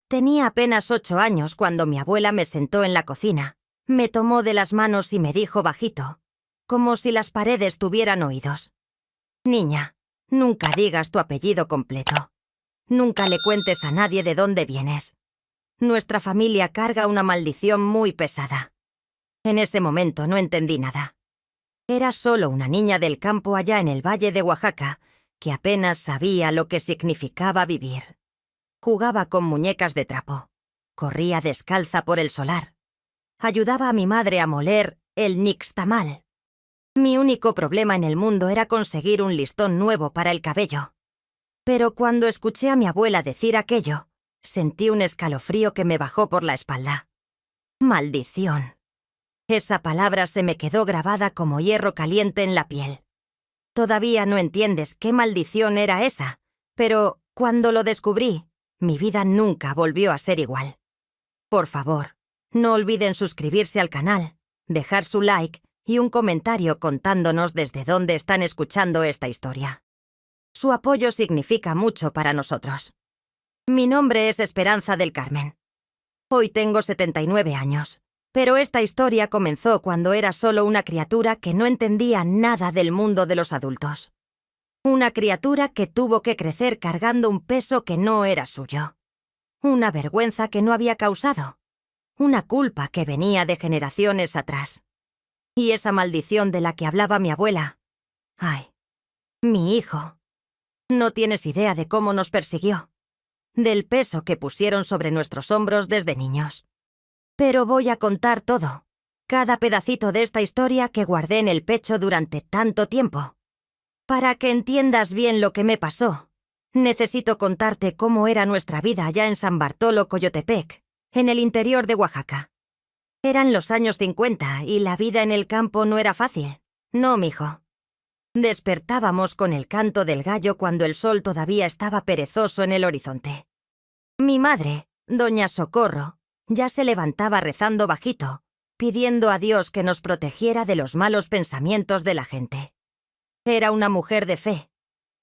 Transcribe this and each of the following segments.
Tenía apenas 8 años cuando mi abuela me sentó en la cocina, me tomó de las manos y me dijo bajito, como si las paredes tuvieran oídos: «Niña, nunca digas tu apellido completo. Nunca le cuentes a nadie de dónde vienes. Nuestra familia carga una maldición muy pesada». En ese momento no entendí nada. Era solo una niña del campo allá en el valle de Oaxaca, que apenas sabía lo que significaba vivir. Jugaba con muñecas de trapo. Corría descalza por el solar. Ayudaba a mi madre a moler el nixtamal. Mi único problema en el mundo era conseguir un listón nuevo para el cabello. Pero cuando escuché a mi abuela decir aquello, sentí un escalofrío que me bajó por la espalda. Maldición. Esa palabra se me quedó grabada como hierro caliente en la piel. Todavía no entiendes qué maldición era esa, pero cuando lo descubrí, mi vida nunca volvió a ser igual. Por favor, no olviden suscribirse al canal, dejar su like y un comentario contándonos desde dónde están escuchando esta historia. Su apoyo significa mucho para nosotros. Mi nombre es Esperanza del Carmen. Hoy tengo 79 años. Pero esta historia comenzó cuando era solo una criatura que no entendía nada del mundo de los adultos. Una criatura que tuvo que crecer cargando un peso que no era suyo. Una vergüenza que no había causado. Una culpa que venía de generaciones atrás. Y esa maldición de la que hablaba mi abuela. Ay, mi hijo. No tienes idea de cómo nos persiguió. Del peso que pusieron sobre nuestros hombros desde niños. Pero voy a contar todo, cada pedacito de esta historia que guardé en el pecho durante tanto tiempo. Para que entiendas bien lo que me pasó, necesito contarte cómo era nuestra vida allá en San Bartolo, Coyotepec, en el interior de Oaxaca. Eran los años 50 y la vida en el campo no era fácil. No, mijo. Despertábamos con el canto del gallo cuando el sol todavía estaba perezoso en el horizonte. Mi madre, doña Socorro, ya se levantaba rezando bajito, pidiendo a Dios que nos protegiera de los malos pensamientos de la gente. Era una mujer de fe,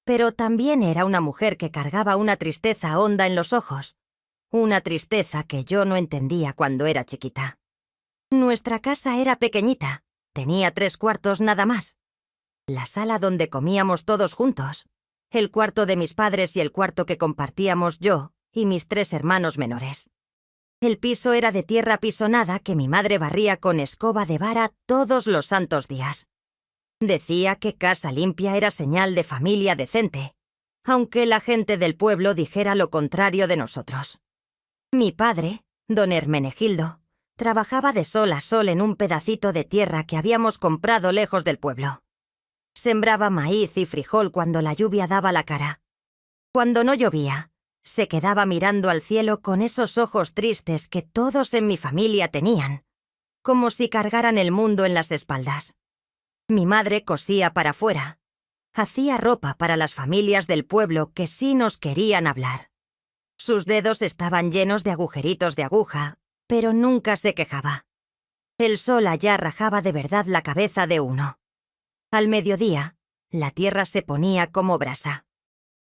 pero también era una mujer que cargaba una tristeza honda en los ojos, una tristeza que yo no entendía cuando era chiquita. Nuestra casa era pequeñita, tenía 3 cuartos nada más. La sala donde comíamos todos juntos, el cuarto de mis padres y el cuarto que compartíamos yo y mis 3 hermanos menores. El piso era de tierra pisonada que mi madre barría con escoba de vara todos los santos días. Decía que casa limpia era señal de familia decente, aunque la gente del pueblo dijera lo contrario de nosotros. Mi padre, don Hermenegildo, trabajaba de sol a sol en un pedacito de tierra que habíamos comprado lejos del pueblo. Sembraba maíz y frijol cuando la lluvia daba la cara. Cuando no llovía, se quedaba mirando al cielo con esos ojos tristes que todos en mi familia tenían, como si cargaran el mundo en las espaldas. Mi madre cosía para afuera. Hacía ropa para las familias del pueblo que sí nos querían hablar. Sus dedos estaban llenos de agujeritos de aguja, pero nunca se quejaba. El sol allá rajaba de verdad la cabeza de uno. Al mediodía, la tierra se ponía como brasa.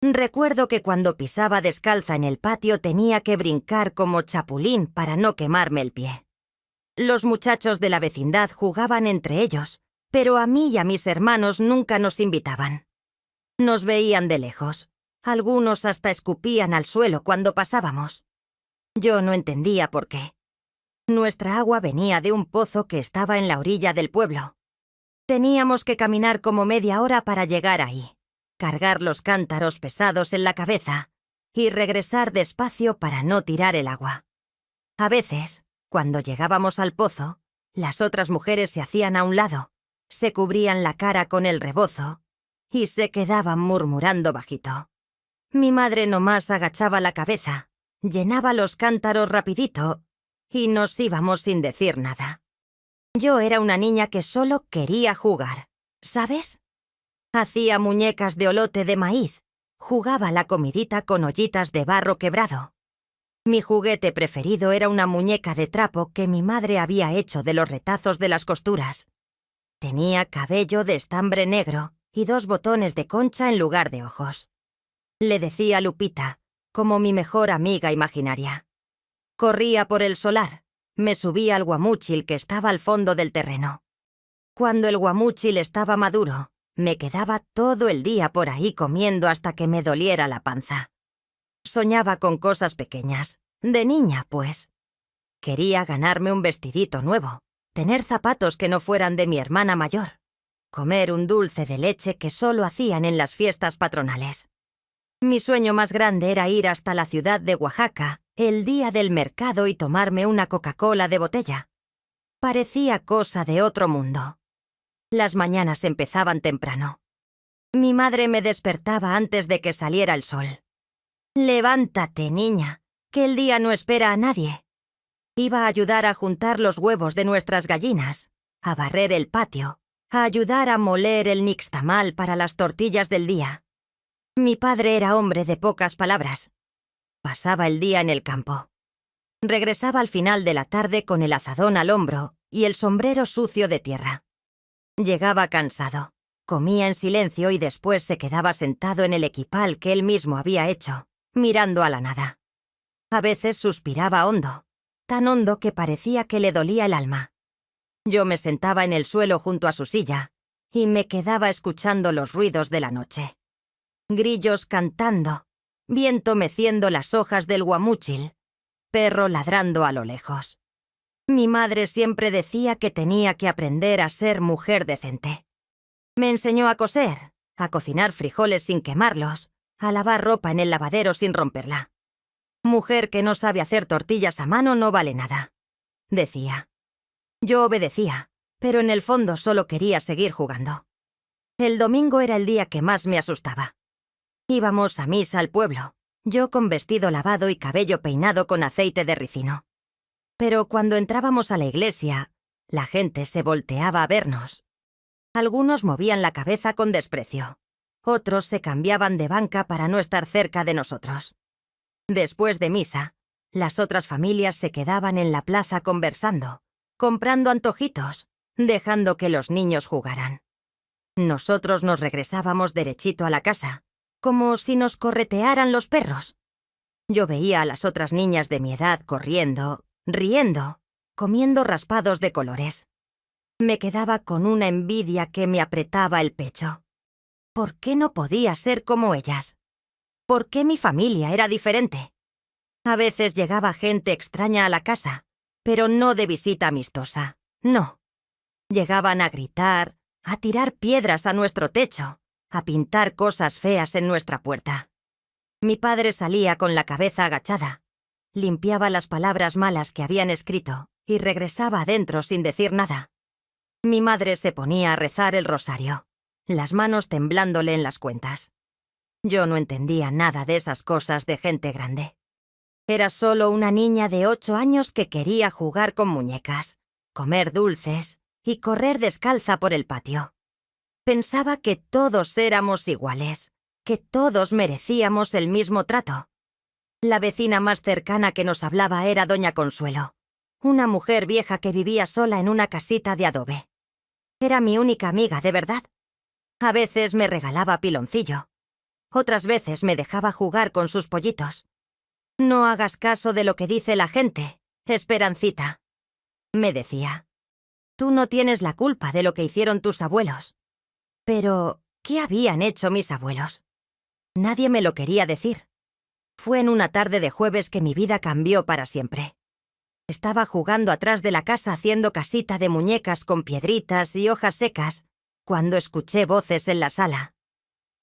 Recuerdo que cuando pisaba descalza en el patio tenía que brincar como chapulín para no quemarme el pie. Los muchachos de la vecindad jugaban entre ellos, pero a mí y a mis hermanos nunca nos invitaban. Nos veían de lejos. Algunos hasta escupían al suelo cuando pasábamos. Yo no entendía por qué. Nuestra agua venía de un pozo que estaba en la orilla del pueblo. Teníamos que caminar como media hora para llegar ahí, cargar los cántaros pesados en la cabeza y regresar despacio para no tirar el agua. A veces, cuando llegábamos al pozo, las otras mujeres se hacían a un lado, se cubrían la cara con el rebozo y se quedaban murmurando bajito. Mi madre nomás agachaba la cabeza, llenaba los cántaros rapidito y nos íbamos sin decir nada. Yo era una niña que solo quería jugar, ¿sabes? Hacía muñecas de olote de maíz, jugaba la comidita con ollitas de barro quebrado. Mi juguete preferido era una muñeca de trapo que mi madre había hecho de los retazos de las costuras. Tenía cabello de estambre negro y 2 botones de concha en lugar de ojos. Le decía Lupita, como mi mejor amiga imaginaria. Corría por el solar. Me subí al guamúchil que estaba al fondo del terreno. Cuando el guamúchil estaba maduro, me quedaba todo el día por ahí comiendo hasta que me doliera la panza. Soñaba con cosas pequeñas, de niña, pues. Quería ganarme un vestidito nuevo, tener zapatos que no fueran de mi hermana mayor, comer un dulce de leche que solo hacían en las fiestas patronales. Mi sueño más grande era ir hasta la ciudad de Oaxaca el día del mercado y tomarme una Coca-Cola de botella. Parecía cosa de otro mundo. Las mañanas empezaban temprano. Mi madre me despertaba antes de que saliera el sol. «Levántate, niña, que el día no espera a nadie». Iba a ayudar a juntar los huevos de nuestras gallinas, a barrer el patio, a ayudar a moler el nixtamal para las tortillas del día. Mi padre era hombre de pocas palabras. Pasaba el día en el campo. Regresaba al final de la tarde con el azadón al hombro y el sombrero sucio de tierra. Llegaba cansado, comía en silencio y después se quedaba sentado en el equipal que él mismo había hecho, mirando a la nada. A veces suspiraba hondo, tan hondo que parecía que le dolía el alma. Yo me sentaba en el suelo junto a su silla y me quedaba escuchando los ruidos de la noche. Grillos cantando, viento meciendo las hojas del guamúchil, perro ladrando a lo lejos. Mi madre siempre decía que tenía que aprender a ser mujer decente. Me enseñó a coser, a cocinar frijoles sin quemarlos, a lavar ropa en el lavadero sin romperla. Mujer que no sabe hacer tortillas a mano no vale nada, decía. Yo obedecía, pero en el fondo solo quería seguir jugando. El domingo era el día que más me asustaba. Íbamos a misa al pueblo, yo con vestido lavado y cabello peinado con aceite de ricino. Pero cuando entrábamos a la iglesia, la gente se volteaba a vernos. Algunos movían la cabeza con desprecio. Otros se cambiaban de banca para no estar cerca de nosotros. Después de misa, las otras familias se quedaban en la plaza conversando, comprando antojitos, dejando que los niños jugaran. Nosotros nos regresábamos derechito a la casa, como si nos corretearan los perros. Yo veía a las otras niñas de mi edad corriendo, riendo, comiendo raspados de colores. Me quedaba con una envidia que me apretaba el pecho. ¿Por qué no podía ser como ellas? ¿Por qué mi familia era diferente? A veces llegaba gente extraña a la casa, pero no de visita amistosa, no. Llegaban a gritar, a tirar piedras a nuestro techo, a pintar cosas feas en nuestra puerta. Mi padre salía con la cabeza agachada, limpiaba las palabras malas que habían escrito y regresaba adentro sin decir nada. Mi madre se ponía a rezar el rosario, las manos temblándole en las cuentas. Yo no entendía nada de esas cosas de gente grande. Era solo una niña de 8 años que quería jugar con muñecas, comer dulces y correr descalza por el patio. Pensaba que todos éramos iguales, que todos merecíamos el mismo trato. La vecina más cercana que nos hablaba era doña Consuelo, una mujer vieja que vivía sola en una casita de adobe. Era mi única amiga, de verdad. A veces me regalaba piloncillo. Otras veces me dejaba jugar con sus pollitos. «No hagas caso de lo que dice la gente, Esperancita», me decía. «Tú no tienes la culpa de lo que hicieron tus abuelos». Pero, ¿qué habían hecho mis abuelos? Nadie me lo quería decir. Fue en una tarde de jueves que mi vida cambió para siempre. Estaba jugando atrás de la casa haciendo casita de muñecas con piedritas y hojas secas, cuando escuché voces en la sala.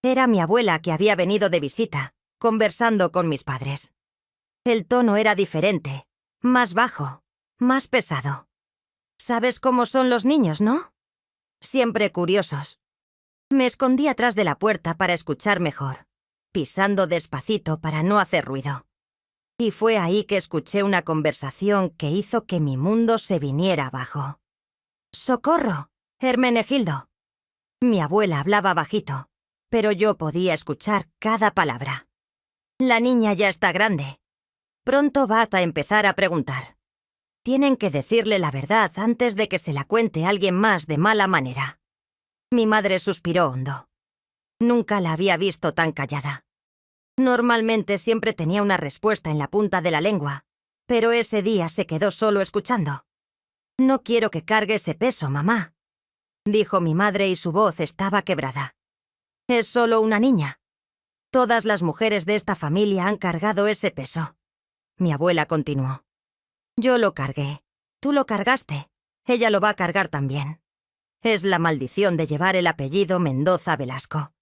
Era mi abuela que había venido de visita, conversando con mis padres. El tono era diferente, más bajo, más pesado. ¿Sabes cómo son los niños, no? Siempre curiosos. Me escondí atrás de la puerta para escuchar mejor, pisando despacito para no hacer ruido. Y fue ahí que escuché una conversación que hizo que mi mundo se viniera abajo. «¡Socorro, Hermenegildo!». Mi abuela hablaba bajito, pero yo podía escuchar cada palabra. «La niña ya está grande. Pronto va a empezar a preguntar. Tienen que decirle la verdad antes de que se la cuente alguien más de mala manera». Mi madre suspiró hondo. Nunca la había visto tan callada. Normalmente siempre tenía una respuesta en la punta de la lengua, pero ese día se quedó solo escuchando. «No quiero que cargue ese peso, mamá», dijo mi madre y su voz estaba quebrada. «Es solo una niña. Todas las mujeres de esta familia han cargado ese peso». Mi abuela continuó. «Yo lo cargué. Tú lo cargaste. Ella lo va a cargar también. Es la maldición de llevar el apellido Mendoza Velasco».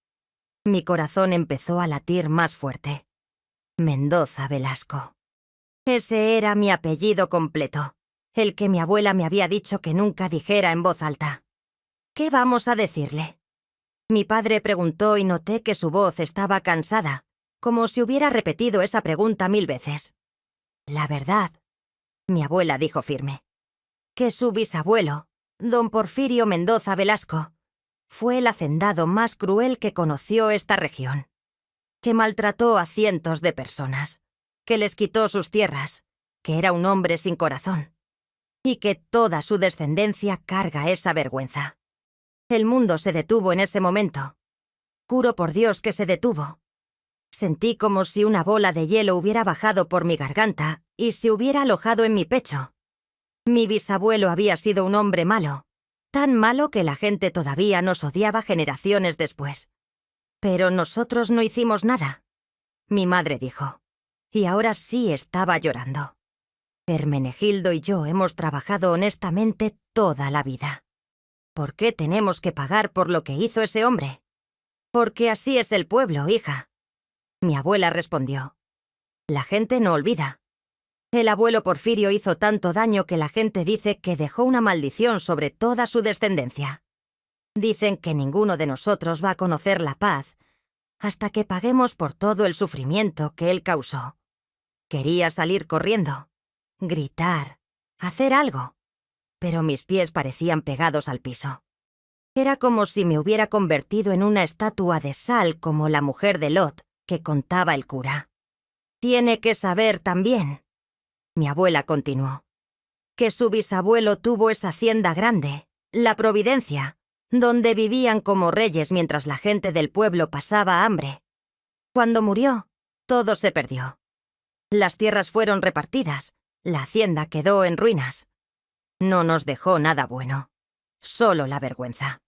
Mi corazón empezó a latir más fuerte. Mendoza Velasco. Ese era mi apellido completo, el que mi abuela me había dicho que nunca dijera en voz alta. «¿Qué vamos a decirle?». Mi padre preguntó y noté que su voz estaba cansada, como si hubiera repetido esa pregunta 1000 veces. «La verdad», mi abuela dijo firme, «que su bisabuelo, don Porfirio Mendoza Velasco, fue el hacendado más cruel que conoció esta región, que maltrató a cientos de personas, que les quitó sus tierras, que era un hombre sin corazón, y que toda su descendencia carga esa vergüenza». El mundo se detuvo en ese momento. Juro por Dios que se detuvo. Sentí como si una bola de hielo hubiera bajado por mi garganta y se hubiera alojado en mi pecho. Mi bisabuelo había sido un hombre malo, tan malo que la gente todavía nos odiaba generaciones después. Pero nosotros no hicimos nada. Mi madre dijo, y ahora sí estaba llorando. Hermenegildo y yo hemos trabajado honestamente toda la vida. ¿Por qué tenemos que pagar por lo que hizo ese hombre? Porque así es el pueblo, hija. Mi abuela respondió. La gente no olvida. El abuelo Porfirio hizo tanto daño que la gente dice que dejó una maldición sobre toda su descendencia. Dicen que ninguno de nosotros va a conocer la paz hasta que paguemos por todo el sufrimiento que él causó. Quería salir corriendo, gritar, hacer algo, pero mis pies parecían pegados al piso. Era como si me hubiera convertido en una estatua de sal como la mujer de Lot que contaba el cura. Tiene que saber también, mi abuela continuó, que su bisabuelo tuvo esa hacienda grande, la Providencia, donde vivían como reyes mientras la gente del pueblo pasaba hambre. Cuando murió, todo se perdió. Las tierras fueron repartidas, la hacienda quedó en ruinas. No nos dejó nada bueno, solo la vergüenza.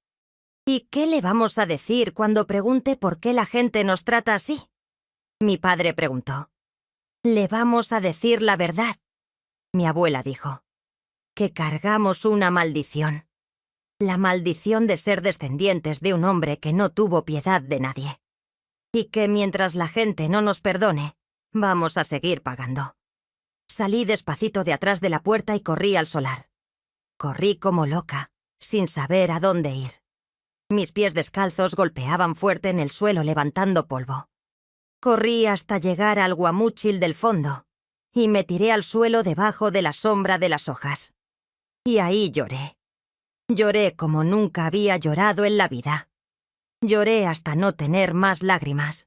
¿Y qué le vamos a decir cuando pregunte por qué la gente nos trata así? Mi padre preguntó. Le vamos a decir la verdad, mi abuela dijo, que cargamos una maldición. La maldición de ser descendientes de un hombre que no tuvo piedad de nadie. Y que mientras la gente no nos perdone, vamos a seguir pagando. Salí despacito de atrás de la puerta y corrí al solar. Corrí como loca, sin saber a dónde ir. Mis pies descalzos golpeaban fuerte en el suelo levantando polvo. Corrí hasta llegar al guamúchil del fondo y me tiré al suelo debajo de la sombra de las hojas. Y ahí lloré. Lloré como nunca había llorado en la vida. Lloré hasta no tener más lágrimas.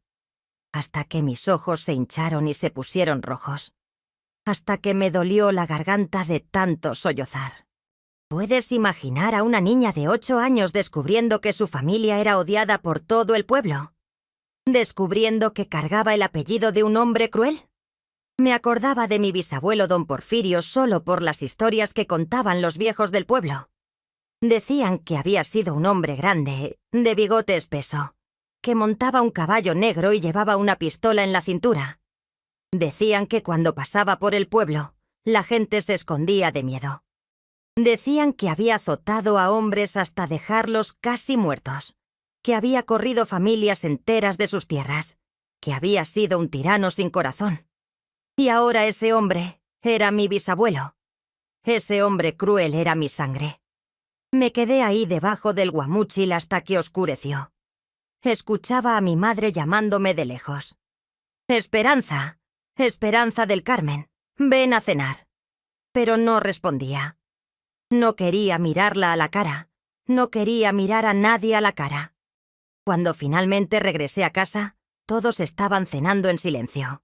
Hasta que mis ojos se hincharon y se pusieron rojos. Hasta que me dolió la garganta de tanto sollozar. ¿Puedes imaginar a una niña de 8 años descubriendo que su familia era odiada por todo el pueblo? ¿Descubriendo que cargaba el apellido de un hombre cruel? Me acordaba de mi bisabuelo don Porfirio solo por las historias que contaban los viejos del pueblo. Decían que había sido un hombre grande, de bigote espeso, que montaba un caballo negro y llevaba una pistola en la cintura. Decían que cuando pasaba por el pueblo, la gente se escondía de miedo. Decían que había azotado a hombres hasta dejarlos casi muertos, que había corrido familias enteras de sus tierras, que había sido un tirano sin corazón. Y ahora ese hombre era mi bisabuelo. Ese hombre cruel era mi sangre. Me quedé ahí debajo del guamúchil hasta que oscureció. Escuchaba a mi madre llamándome de lejos. «Esperanza, Esperanza del Carmen, ven a cenar». Pero no respondía. No quería mirarla a la cara. No quería mirar a nadie a la cara. Cuando finalmente regresé a casa, todos estaban cenando en silencio.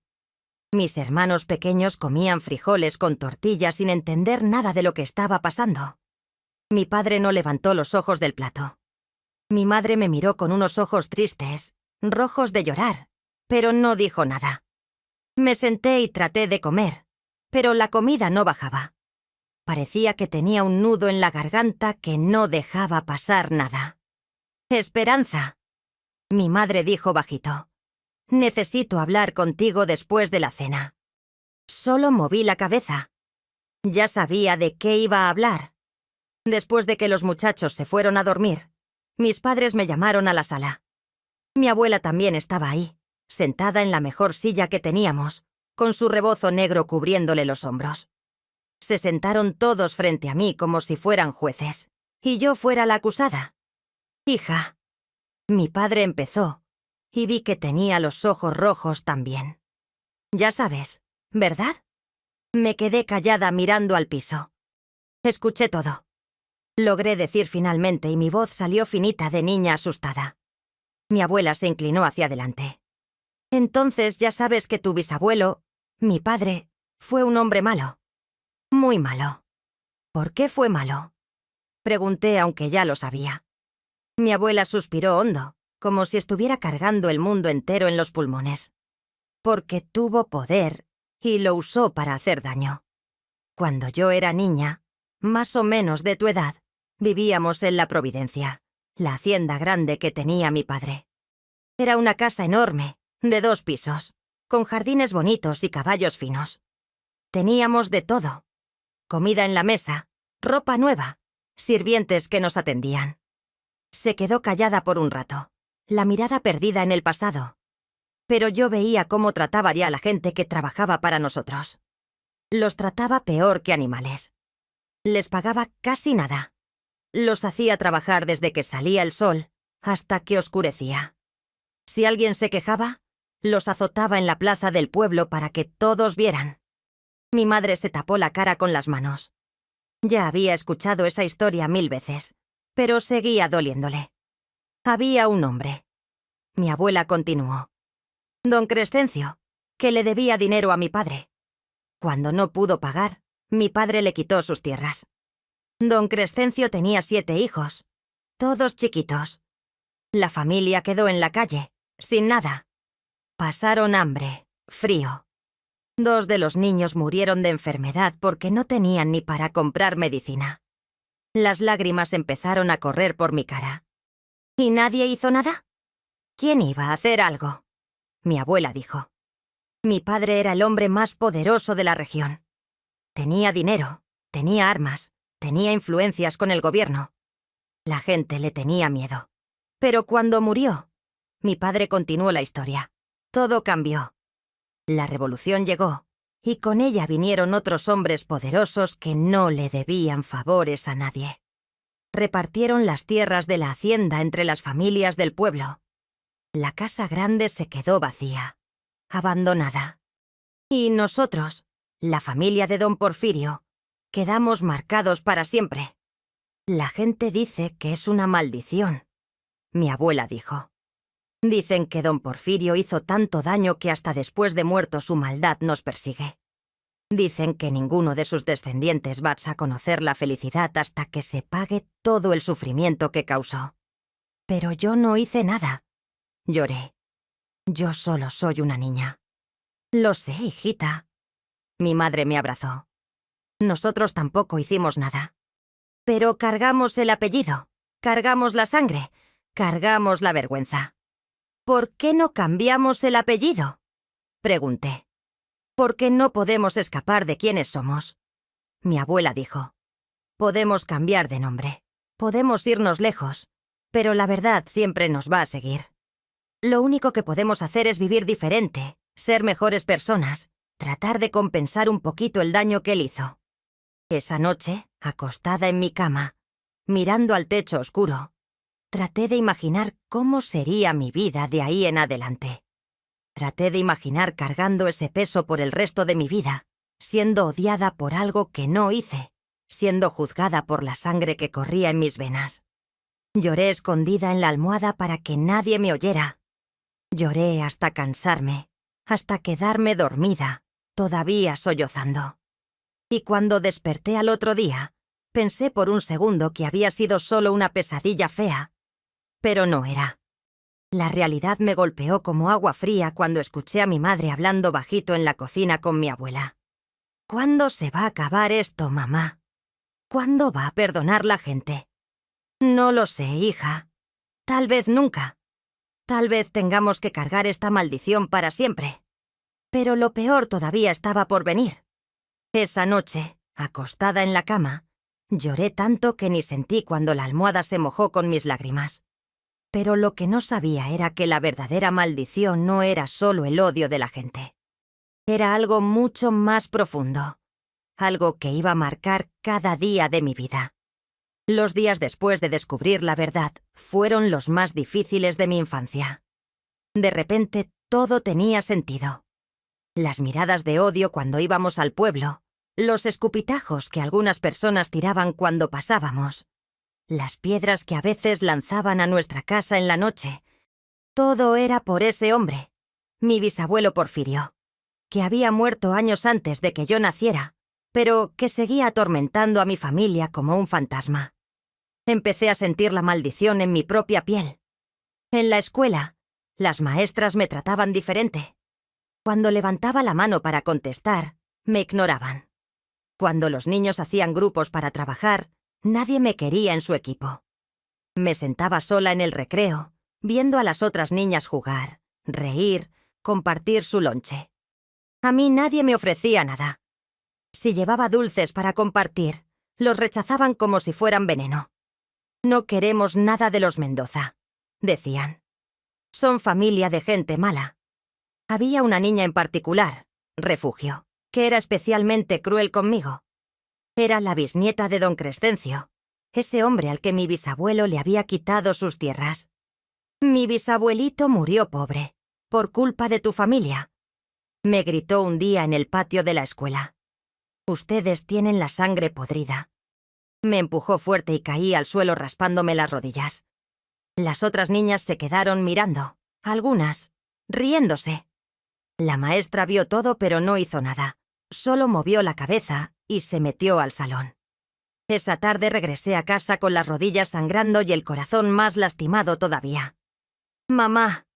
Mis hermanos pequeños comían frijoles con tortillas sin entender nada de lo que estaba pasando. Mi padre no levantó los ojos del plato. Mi madre me miró con unos ojos tristes, rojos de llorar, pero no dijo nada. Me senté y traté de comer, pero la comida no bajaba. Parecía que tenía un nudo en la garganta que no dejaba pasar nada. «Esperanza», mi madre dijo bajito. «Necesito hablar contigo después de la cena». Solo moví la cabeza. Ya sabía de qué iba a hablar. Después de que los muchachos se fueron a dormir, mis padres me llamaron a la sala. Mi abuela también estaba ahí, sentada en la mejor silla que teníamos, con su rebozo negro cubriéndole los hombros. Se sentaron todos frente a mí como si fueran jueces, y yo fuera la acusada. «Hija», mi padre empezó, y vi que tenía los ojos rojos también. «Ya sabes, ¿verdad?». Me quedé callada mirando al piso. Escuché todo. Logré decir finalmente y mi voz salió finita de niña asustada. Mi abuela se inclinó hacia adelante. «Entonces ya sabes que tu bisabuelo, mi padre, fue un hombre malo. Muy malo». «¿Por qué fue malo?», pregunté aunque ya lo sabía. Mi abuela suspiró hondo, como si estuviera cargando el mundo entero en los pulmones. «Porque tuvo poder y lo usó para hacer daño. Cuando yo era niña, más o menos de tu edad, vivíamos en La Providencia, la hacienda grande que tenía mi padre. Era una casa enorme, de 2 pisos, con jardines bonitos y caballos finos. Teníamos de todo: comida en la mesa, ropa nueva, sirvientes que nos atendían». Se quedó callada por un rato, la mirada perdida en el pasado. Pero yo veía cómo trataba ya a la gente que trabajaba para nosotros. Los trataba peor que animales. Les pagaba casi nada. Los hacía trabajar desde que salía el sol hasta que oscurecía. Si alguien se quejaba, los azotaba en la plaza del pueblo para que todos vieran. Mi madre se tapó la cara con las manos. Ya había escuchado esa historia 1000 veces, pero seguía doliéndole. Había un hombre. Mi abuela continuó. Don Crescencio, que le debía dinero a mi padre. Cuando no pudo pagar, mi padre le quitó sus tierras. Don Crescencio tenía 7 hijos, todos chiquitos. La familia quedó en la calle, sin nada. Pasaron hambre, frío. 2 de los niños murieron de enfermedad porque no tenían ni para comprar medicina. Las lágrimas empezaron a correr por mi cara. ¿Y nadie hizo nada? ¿Quién iba a hacer algo?, mi abuela dijo. Mi padre era el hombre más poderoso de la región. Tenía dinero, tenía armas, tenía influencias con el gobierno. La gente le tenía miedo. Pero cuando murió, mi padre continuó la historia. Todo cambió. La revolución llegó, y con ella vinieron otros hombres poderosos que no le debían favores a nadie. Repartieron las tierras de la hacienda entre las familias del pueblo. La casa grande se quedó vacía, abandonada. Y nosotros, la familia de don Porfirio, quedamos marcados para siempre. La gente dice que es una maldición, mi abuela dijo. Dicen que don Porfirio hizo tanto daño que hasta después de muerto su maldad nos persigue. Dicen que ninguno de sus descendientes va a conocer la felicidad hasta que se pague todo el sufrimiento que causó. Pero yo no hice nada. Lloré. Yo solo soy una niña. Lo sé, hijita. Mi madre me abrazó. Nosotros tampoco hicimos nada. Pero cargamos el apellido, cargamos la sangre, cargamos la vergüenza. ¿Por qué no cambiamos el apellido?, pregunté. Porque no podemos escapar de quiénes somos. Mi abuela dijo. Podemos cambiar de nombre, podemos irnos lejos, pero la verdad siempre nos va a seguir. Lo único que podemos hacer es vivir diferente, ser mejores personas, tratar de compensar un poquito el daño que él hizo. Esa noche, acostada en mi cama, mirando al techo oscuro, traté de imaginar cómo sería mi vida de ahí en adelante. Traté de imaginar cargando ese peso por el resto de mi vida, siendo odiada por algo que no hice, siendo juzgada por la sangre que corría en mis venas. Lloré escondida en la almohada para que nadie me oyera. Lloré hasta cansarme, hasta quedarme dormida, todavía sollozando. Y cuando desperté al otro día, pensé por un segundo que había sido solo una pesadilla fea, pero no era. La realidad me golpeó como agua fría cuando escuché a mi madre hablando bajito en la cocina con mi abuela. ¿Cuándo se va a acabar esto, mamá? ¿Cuándo va a perdonar la gente? No lo sé, hija. Tal vez nunca. Tal vez tengamos que cargar esta maldición para siempre. Pero lo peor todavía estaba por venir. Esa noche, acostada en la cama, lloré tanto que ni sentí cuando la almohada se mojó con mis lágrimas. Pero lo que no sabía era que la verdadera maldición no era solo el odio de la gente. Era algo mucho más profundo. Algo que iba a marcar cada día de mi vida. Los días después de descubrir la verdad fueron los más difíciles de mi infancia. De repente todo tenía sentido. Las miradas de odio cuando íbamos al pueblo, los escupitajos que algunas personas tiraban cuando pasábamos, las piedras que a veces lanzaban a nuestra casa en la noche. Todo era por ese hombre, mi bisabuelo Porfirio, que había muerto años antes de que yo naciera, pero que seguía atormentando a mi familia como un fantasma. Empecé a sentir la maldición en mi propia piel. En la escuela, las maestras me trataban diferente. Cuando levantaba la mano para contestar, me ignoraban. Cuando los niños hacían grupos para trabajar, nadie me quería en su equipo. Me sentaba sola en el recreo, viendo a las otras niñas jugar, reír, compartir su lonche. A mí nadie me ofrecía nada. Si llevaba dulces para compartir, los rechazaban como si fueran veneno. No queremos nada de los Mendoza, decían. Son familia de gente mala. Había una niña en particular, Refugio, que era especialmente cruel conmigo. Era la bisnieta de don Crescencio, ese hombre al que mi bisabuelo le había quitado sus tierras. Mi bisabuelito murió pobre, por culpa de tu familia. Me gritó un día en el patio de la escuela. Ustedes tienen la sangre podrida. Me empujó fuerte y caí al suelo raspándome las rodillas. Las otras niñas se quedaron mirando, algunas, riéndose. La maestra vio todo pero no hizo nada. Solo movió la cabeza y se metió al salón. Esa tarde regresé a casa con las rodillas sangrando y el corazón más lastimado todavía. Mamá,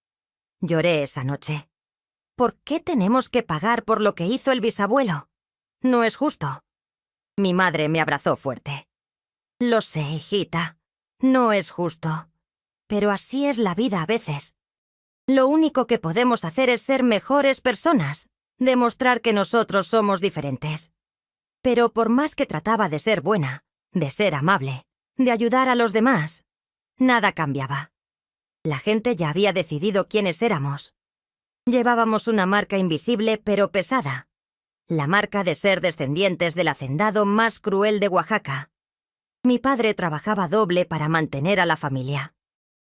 lloré esa noche. ¿Por qué tenemos que pagar por lo que hizo el bisabuelo? No es justo. Mi madre me abrazó fuerte. Lo sé, hijita. No es justo. Pero así es la vida a veces. Lo único que podemos hacer es ser mejores personas, demostrar que nosotros somos diferentes. Pero por más que trataba de ser buena, de ser amable, de ayudar a los demás, nada cambiaba. La gente ya había decidido quiénes éramos. Llevábamos una marca invisible pero pesada. La marca de ser descendientes del hacendado más cruel de Oaxaca. Mi padre trabajaba doble para mantener a la familia.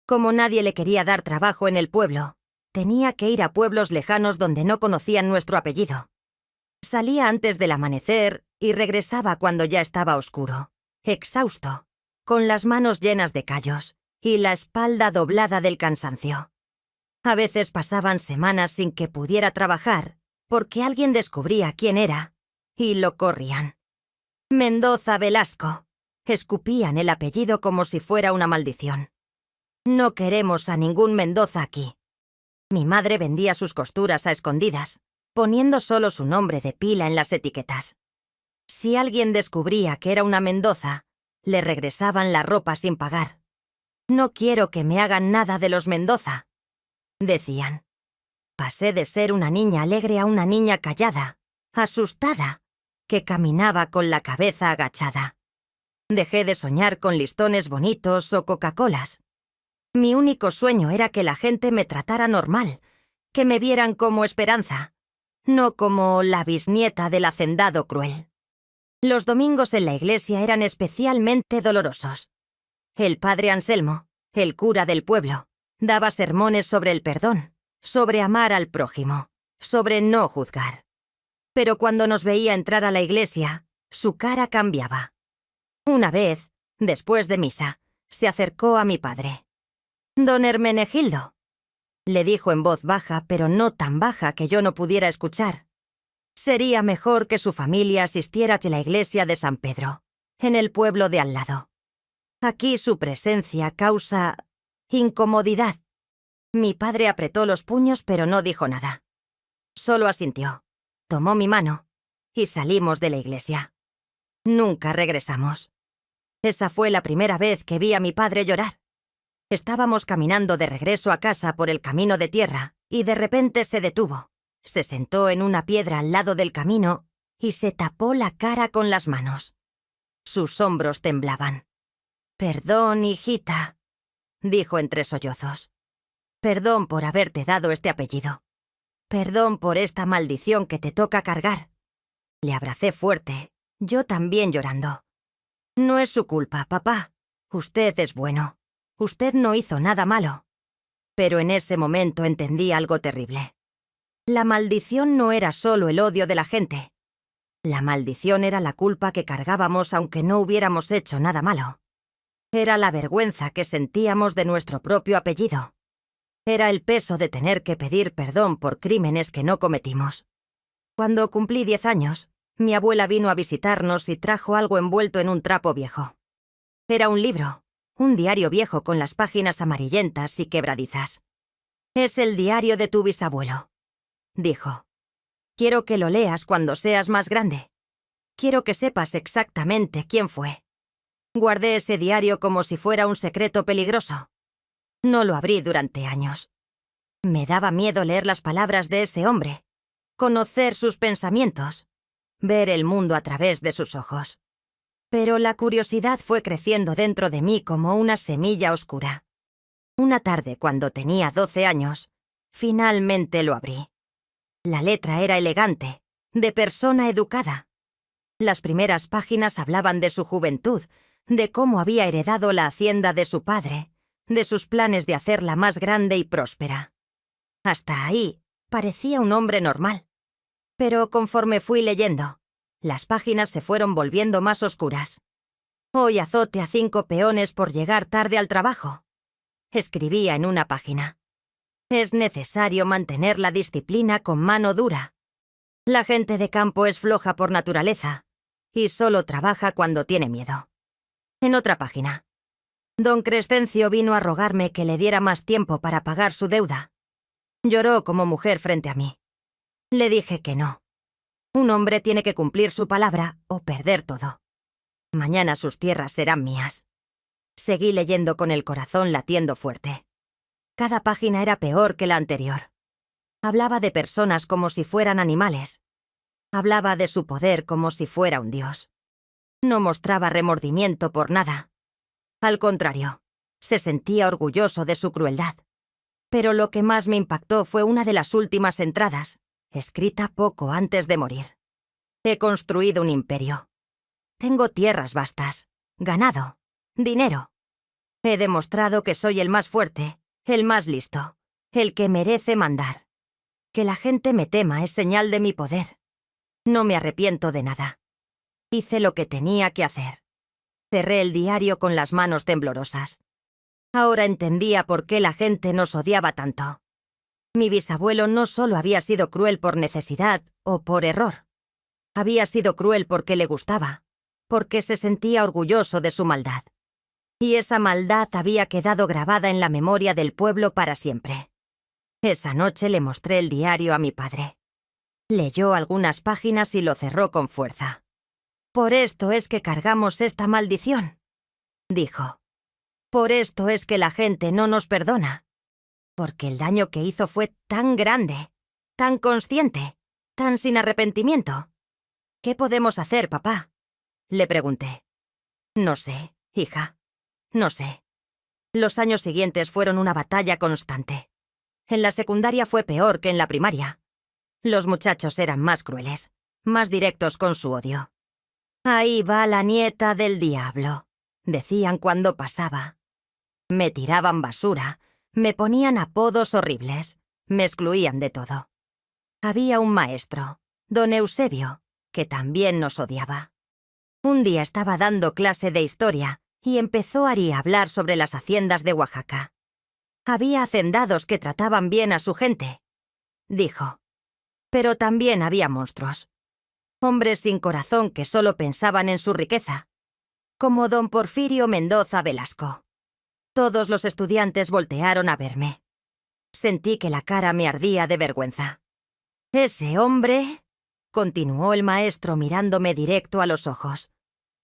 Como nadie le quería dar trabajo en el pueblo, tenía que ir a pueblos lejanos donde no conocían nuestro apellido. Salía antes del amanecer y regresaba cuando ya estaba oscuro, exhausto, con las manos llenas de callos y la espalda doblada del cansancio. A veces pasaban semanas sin que pudiera trabajar porque alguien descubría quién era y lo corrían. Mendoza Velasco. Escupían el apellido como si fuera una maldición. No queremos a ningún Mendoza aquí. Mi madre vendía sus costuras a escondidas, poniendo solo su nombre de pila en las etiquetas. Si alguien descubría que era una Mendoza, le regresaban la ropa sin pagar. No quiero que me hagan nada de los Mendoza, decían. Pasé de ser una niña alegre a una niña callada, asustada, que caminaba con la cabeza agachada. Dejé de soñar con listones bonitos o Coca-Colas. Mi único sueño era que la gente me tratara normal, que me vieran como Esperanza, no como la bisnieta del hacendado cruel. Los domingos en la iglesia eran especialmente dolorosos. El padre Anselmo, el cura del pueblo, daba sermones sobre el perdón, sobre amar al prójimo, sobre no juzgar. Pero cuando nos veía entrar a la iglesia, su cara cambiaba. Una vez, después de misa, se acercó a mi padre. «Don Hermenegildo», le dijo en voz baja, pero no tan baja que yo no pudiera escuchar. Sería mejor que su familia asistiera a la iglesia de San Pedro, en el pueblo de al lado. Aquí su presencia causa incomodidad. Mi padre apretó los puños pero no dijo nada. Solo asintió, tomó mi mano y salimos de la iglesia. Nunca regresamos. Esa fue la primera vez que vi a mi padre llorar. Estábamos caminando de regreso a casa por el camino de tierra y de repente se detuvo. Se sentó en una piedra al lado del camino y se tapó la cara con las manos. Sus hombros temblaban. «Perdón, hijita», dijo entre sollozos. «Perdón por haberte dado este apellido. Perdón por esta maldición que te toca cargar». Le abracé fuerte, yo también llorando. «No es su culpa, papá. Usted es bueno. Usted no hizo nada malo». Pero en ese momento entendí algo terrible. La maldición no era solo el odio de la gente. La maldición era la culpa que cargábamos aunque no hubiéramos hecho nada malo. Era la vergüenza que sentíamos de nuestro propio apellido. Era el peso de tener que pedir perdón por crímenes que no cometimos. Cuando cumplí 10 años, mi abuela vino a visitarnos y trajo algo envuelto en un trapo viejo. Era un libro, un diario viejo con las páginas amarillentas y quebradizas. «Es el diario de tu bisabuelo», dijo. «Quiero que lo leas cuando seas más grande. Quiero que sepas exactamente quién fue». Guardé ese diario como si fuera un secreto peligroso. No lo abrí durante años. Me daba miedo leer las palabras de ese hombre, conocer sus pensamientos, ver el mundo a través de sus ojos. Pero la curiosidad fue creciendo dentro de mí como una semilla oscura. Una tarde, cuando tenía 12 años, finalmente lo abrí. La letra era elegante, de persona educada. Las primeras páginas hablaban de su juventud, de cómo había heredado la hacienda de su padre, de sus planes de hacerla más grande y próspera. Hasta ahí parecía un hombre normal. Pero conforme fui leyendo, las páginas se fueron volviendo más oscuras. «Hoy azote a 5 peones por llegar tarde al trabajo», escribía en una página. «Es necesario mantener la disciplina con mano dura. La gente de campo es floja por naturaleza y solo trabaja cuando tiene miedo». En otra página, «Don Crescencio vino a rogarme que le diera más tiempo para pagar su deuda. Lloró como mujer frente a mí. Le dije que no. Un hombre tiene que cumplir su palabra o perder todo. Mañana sus tierras serán mías». Seguí leyendo con el corazón latiendo fuerte. Cada página era peor que la anterior. Hablaba de personas como si fueran animales. Hablaba de su poder como si fuera un dios. No mostraba remordimiento por nada. Al contrario, se sentía orgulloso de su crueldad. Pero lo que más me impactó fue una de las últimas entradas, escrita poco antes de morir. «He construido un imperio. Tengo tierras vastas, ganado, dinero. He demostrado que soy el más fuerte, el más listo, el que merece mandar. Que la gente me tema es señal de mi poder. No me arrepiento de nada. Hice lo que tenía que hacer». Cerré el diario con las manos temblorosas. Ahora entendía por qué la gente nos odiaba tanto. Mi bisabuelo no solo había sido cruel por necesidad o por error. Había sido cruel porque le gustaba, porque se sentía orgulloso de su maldad. Y esa maldad había quedado grabada en la memoria del pueblo para siempre. Esa noche le mostré el diario a mi padre. Leyó algunas páginas y lo cerró con fuerza. «Por esto es que cargamos esta maldición», dijo. «Por esto es que la gente no nos perdona. Porque el daño que hizo fue tan grande, tan consciente, tan sin arrepentimiento». «¿Qué podemos hacer, papá?», le pregunté. «No sé, hija, no sé». Los años siguientes fueron una batalla constante. En la secundaria fue peor que en la primaria. Los muchachos eran más crueles, más directos con su odio. «Ahí va la nieta del diablo», decían cuando pasaba. Me tiraban basura, me ponían apodos horribles, me excluían de todo. Había un maestro, don Eusebio, que también nos odiaba. Un día estaba dando clase de historia y empezó Ari a hablar sobre las haciendas de Oaxaca. Había hacendados que trataban bien a su gente, dijo. Pero también había monstruos. Hombres sin corazón que solo pensaban en su riqueza, como don Porfirio Mendoza Velasco. Todos los estudiantes voltearon a verme. Sentí que la cara me ardía de vergüenza. «Ese hombre», continuó el maestro mirándome directo a los ojos.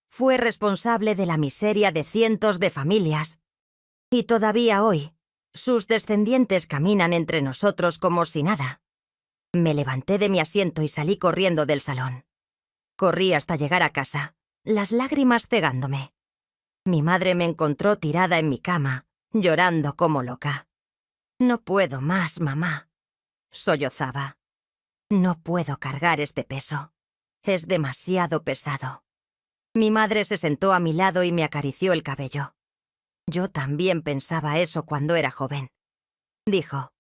Fue responsable de la miseria de cientos de familias. Y todavía hoy, sus descendientes caminan entre nosotros como si nada. Me levanté de mi asiento y salí corriendo del salón. Corrí hasta llegar a casa, las lágrimas cegándome. Mi madre me encontró tirada en mi cama, llorando como loca. «No puedo más, mamá», sollozaba. «No puedo cargar este peso. Es demasiado pesado». Mi madre se sentó a mi lado y me acarició el cabello. Yo también pensaba eso cuando era joven. Dijo,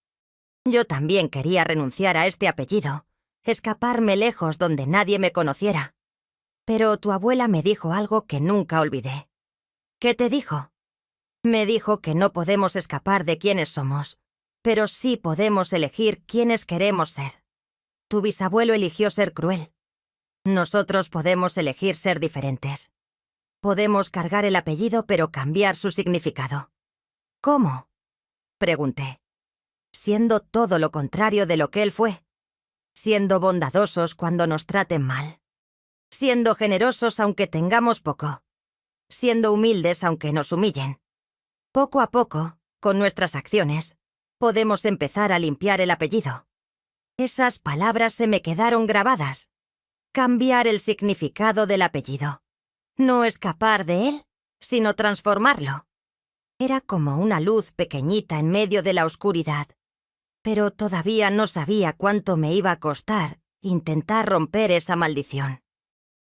yo también quería renunciar a este apellido, escaparme lejos donde nadie me conociera. Pero tu abuela me dijo algo que nunca olvidé. ¿Qué te dijo? Me dijo que no podemos escapar de quiénes somos, pero sí podemos elegir quiénes queremos ser. Tu bisabuelo eligió ser cruel. Nosotros podemos elegir ser diferentes. Podemos cargar el apellido pero cambiar su significado. ¿Cómo?, pregunté. Siendo todo lo contrario de lo que él fue. Siendo bondadosos cuando nos traten mal. Siendo generosos aunque tengamos poco. Siendo humildes aunque nos humillen. Poco a poco, con nuestras acciones, podemos empezar a limpiar el apellido. Esas palabras se me quedaron grabadas. Cambiar el significado del apellido. No escapar de él, sino transformarlo. Era como una luz pequeñita en medio de la oscuridad. Pero todavía no sabía cuánto me iba a costar intentar romper esa maldición.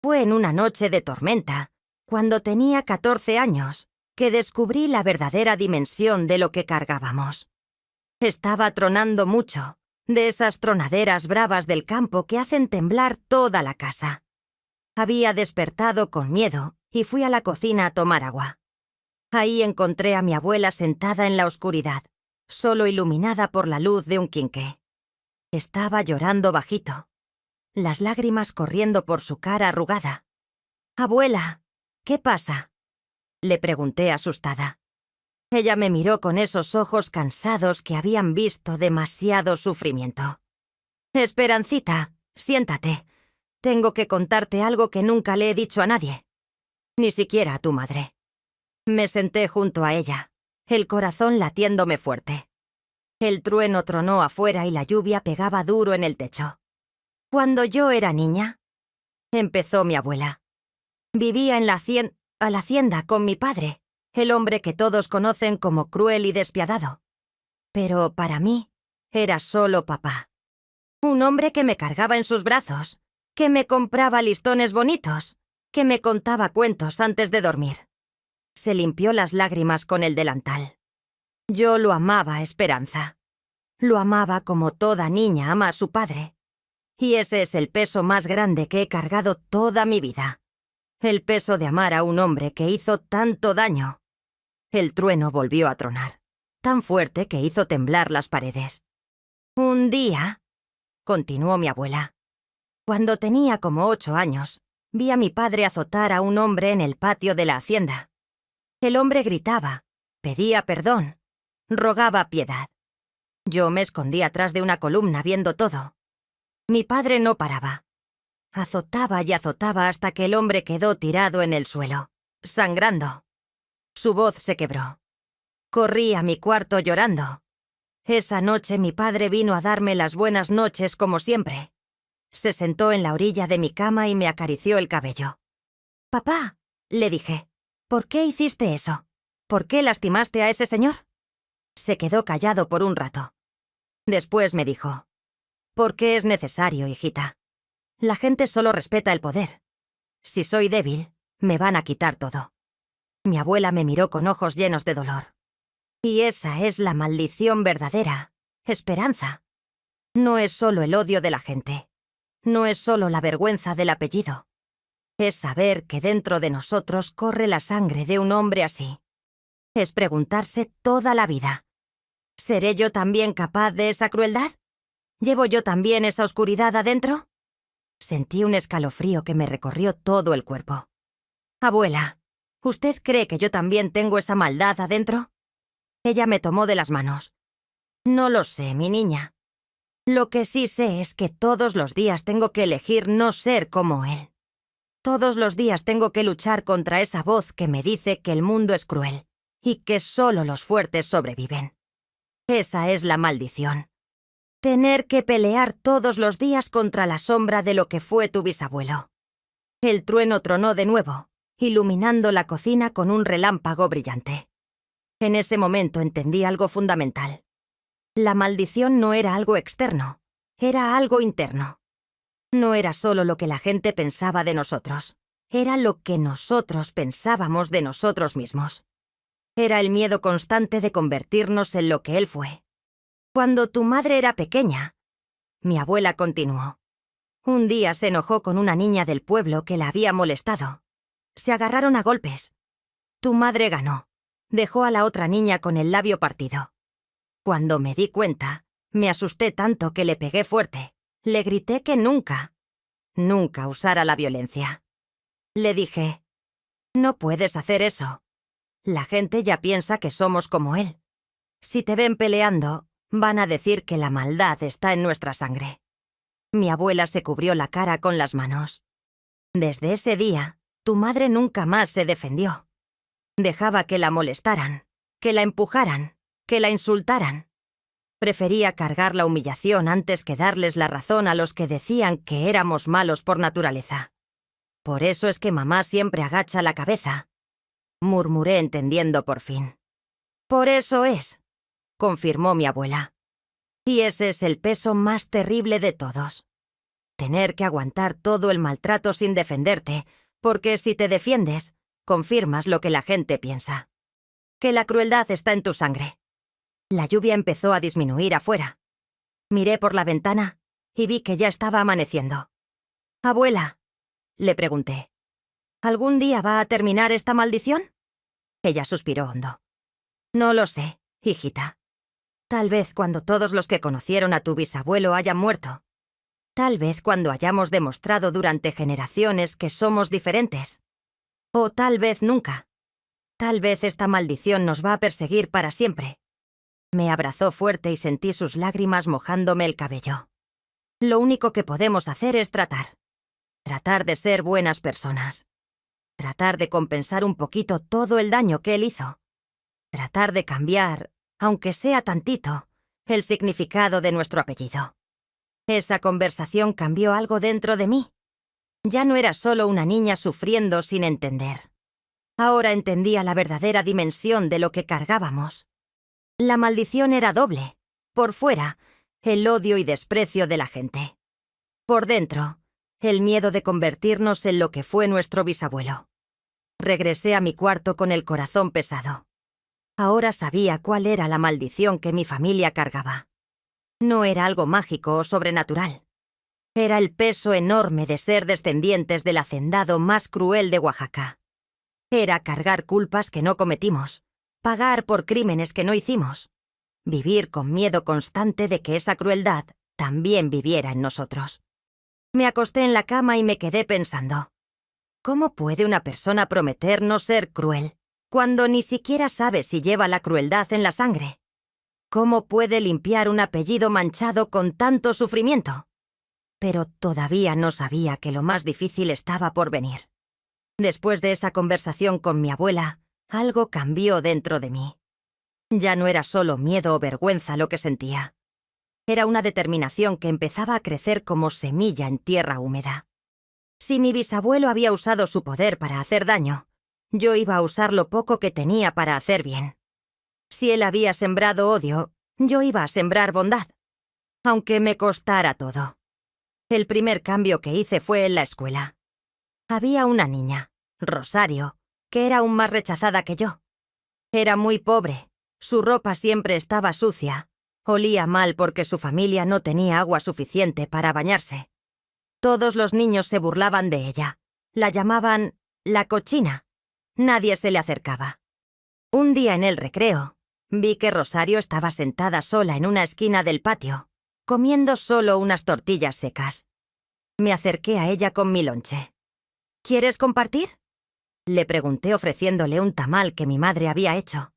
Fue en una noche de tormenta, cuando tenía 14 años, que descubrí la verdadera dimensión de lo que cargábamos. Estaba tronando mucho, de esas tronaderas bravas del campo que hacen temblar toda la casa. Había despertado con miedo y fui a la cocina a tomar agua. Ahí encontré a mi abuela sentada en la oscuridad, solo iluminada por la luz de un quinqué. Estaba llorando bajito, las lágrimas corriendo por su cara arrugada. «Abuela, ¿qué pasa?», le pregunté asustada. Ella me miró con esos ojos cansados que habían visto demasiado sufrimiento. «Esperancita, siéntate. Tengo que contarte algo que nunca le he dicho a nadie, ni siquiera a tu madre». Me senté junto a ella, el corazón latiéndome fuerte. El trueno tronó afuera y la lluvia pegaba duro en el techo. Cuando yo era niña, empezó mi abuela. Vivía en la hacienda con mi padre, el hombre que todos conocen como cruel y despiadado. Pero para mí, era solo papá. Un hombre que me cargaba en sus brazos, que me compraba listones bonitos, que me contaba cuentos antes de dormir. Se limpió las lágrimas con el delantal. Yo lo amaba, Esperanza. Lo amaba como toda niña ama a su padre. Y ese es el peso más grande que he cargado toda mi vida. El peso de amar a un hombre que hizo tanto daño. El trueno volvió a tronar, tan fuerte que hizo temblar las paredes. Un día, continuó mi abuela, cuando tenía como 8 años, vi a mi padre azotar a un hombre en el patio de la hacienda. El hombre gritaba, pedía perdón, rogaba piedad. Yo me escondí atrás de una columna viendo todo. Mi padre no paraba. Azotaba y azotaba hasta que el hombre quedó tirado en el suelo, sangrando. Su voz se quebró. Corrí a mi cuarto llorando. Esa noche mi padre vino a darme las buenas noches como siempre. Se sentó en la orilla de mi cama y me acarició el cabello. «Papá», le dije, «¿por qué hiciste eso? ¿Por qué lastimaste a ese señor?» Se quedó callado por un rato. Después me dijo, «Porque es necesario, hijita. La gente solo respeta el poder. Si soy débil, me van a quitar todo». Mi abuela me miró con ojos llenos de dolor. Y esa es la maldición verdadera, Esperanza. No es solo el odio de la gente. No es solo la vergüenza del apellido. Es saber que dentro de nosotros corre la sangre de un hombre así. Es preguntarse toda la vida, ¿seré yo también capaz de esa crueldad? ¿Llevo yo también esa oscuridad adentro? Sentí un escalofrío que me recorrió todo el cuerpo. «Abuela, ¿usted cree que yo también tengo esa maldad adentro?» Ella me tomó de las manos. «No lo sé, mi niña. Lo que sí sé es que todos los días tengo que elegir no ser como él. Todos los días tengo que luchar contra esa voz que me dice que el mundo es cruel y que solo los fuertes sobreviven. Esa es la maldición. Tener que pelear todos los días contra la sombra de lo que fue tu bisabuelo. El trueno tronó de nuevo, iluminando la cocina con un relámpago brillante. En ese momento entendí algo fundamental. La maldición no era algo externo, era algo interno. No era solo lo que la gente pensaba de nosotros, era lo que nosotros pensábamos de nosotros mismos. Era el miedo constante de convertirnos en lo que él fue. Cuando tu madre era pequeña, mi abuela continuó. Un día se enojó con una niña del pueblo que la había molestado. Se agarraron a golpes. Tu madre ganó. Dejó a la otra niña con el labio partido. Cuando me di cuenta, me asusté tanto que le pegué fuerte. Le grité que nunca usara la violencia. Le dije, no puedes hacer eso. La gente ya piensa que somos como él. Si te ven peleando, van a decir que la maldad está en nuestra sangre. Mi abuela se cubrió la cara con las manos. Desde ese día, tu madre nunca más se defendió. Dejaba que la molestaran, que la empujaran, que la insultaran. Prefería cargar la humillación antes que darles la razón a los que decían que éramos malos por naturaleza. Por eso es que mamá siempre agacha la cabeza, murmuré entendiendo por fin. Por eso es, confirmó mi abuela. Y ese es el peso más terrible de todos. Tener que aguantar todo el maltrato sin defenderte, porque si te defiendes, confirmas lo que la gente piensa. Que la crueldad está en tu sangre. La lluvia empezó a disminuir afuera. Miré por la ventana y vi que ya estaba amaneciendo. «Abuela», le pregunté, «¿algún día va a terminar esta maldición?» Ella suspiró hondo. «No lo sé, hijita. Tal vez cuando todos los que conocieron a tu bisabuelo hayan muerto. Tal vez cuando hayamos demostrado durante generaciones que somos diferentes. O tal vez nunca. Tal vez esta maldición nos va a perseguir para siempre». Me abrazó fuerte y sentí sus lágrimas mojándome el cabello. Lo único que podemos hacer es tratar. Tratar de ser buenas personas. Tratar de compensar un poquito todo el daño que él hizo. Tratar de cambiar, aunque sea tantito, el significado de nuestro apellido. Esa conversación cambió algo dentro de mí. Ya no era solo una niña sufriendo sin entender. Ahora entendía la verdadera dimensión de lo que cargábamos. La maldición era doble. Por fuera, el odio y desprecio de la gente. Por dentro, el miedo de convertirnos en lo que fue nuestro bisabuelo. Regresé a mi cuarto con el corazón pesado. Ahora sabía cuál era la maldición que mi familia cargaba. No era algo mágico o sobrenatural. Era el peso enorme de ser descendientes del hacendado más cruel de Oaxaca. Era cargar culpas que no cometimos. Pagar por crímenes que no hicimos. Vivir con miedo constante de que esa crueldad también viviera en nosotros. Me acosté en la cama y me quedé pensando. ¿Cómo puede una persona prometer no ser cruel cuando ni siquiera sabe si lleva la crueldad en la sangre? ¿Cómo puede limpiar un apellido manchado con tanto sufrimiento? Pero todavía no sabía que lo más difícil estaba por venir. Después de esa conversación con mi abuela, algo cambió dentro de mí. Ya no era solo miedo o vergüenza lo que sentía. Era una determinación que empezaba a crecer como semilla en tierra húmeda. Si mi bisabuelo había usado su poder para hacer daño, yo iba a usar lo poco que tenía para hacer bien. Si él había sembrado odio, yo iba a sembrar bondad. Aunque me costara todo. El primer cambio que hice fue en la escuela. Había una niña, Rosario, que era aún más rechazada que yo. Era muy pobre, su ropa siempre estaba sucia, olía mal porque su familia no tenía agua suficiente para bañarse. Todos los niños se burlaban de ella, la llamaban la cochina. Nadie se le acercaba. Un día en el recreo, vi que Rosario estaba sentada sola en una esquina del patio, comiendo solo unas tortillas secas. Me acerqué a ella con mi lonche. ¿Quieres compartir?, le pregunté ofreciéndole un tamal que mi madre había hecho.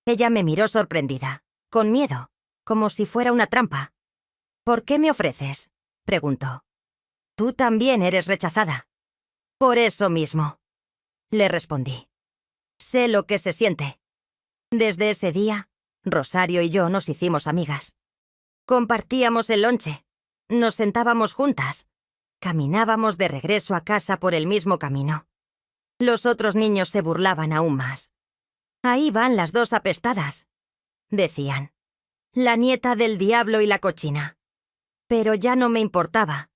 Ella me miró sorprendida, con miedo, como si fuera una trampa. ¿Por qué me ofreces?, preguntó. Tú también eres rechazada. Por eso mismo, le respondí. Sé lo que se siente. Desde ese día, Rosario y yo nos hicimos amigas. Compartíamos el lonche, nos sentábamos juntas, caminábamos de regreso a casa por el mismo camino. Los otros niños se burlaban aún más. Ahí van las dos apestadas, decían. La nieta del diablo y la cochina. Pero ya no me importaba.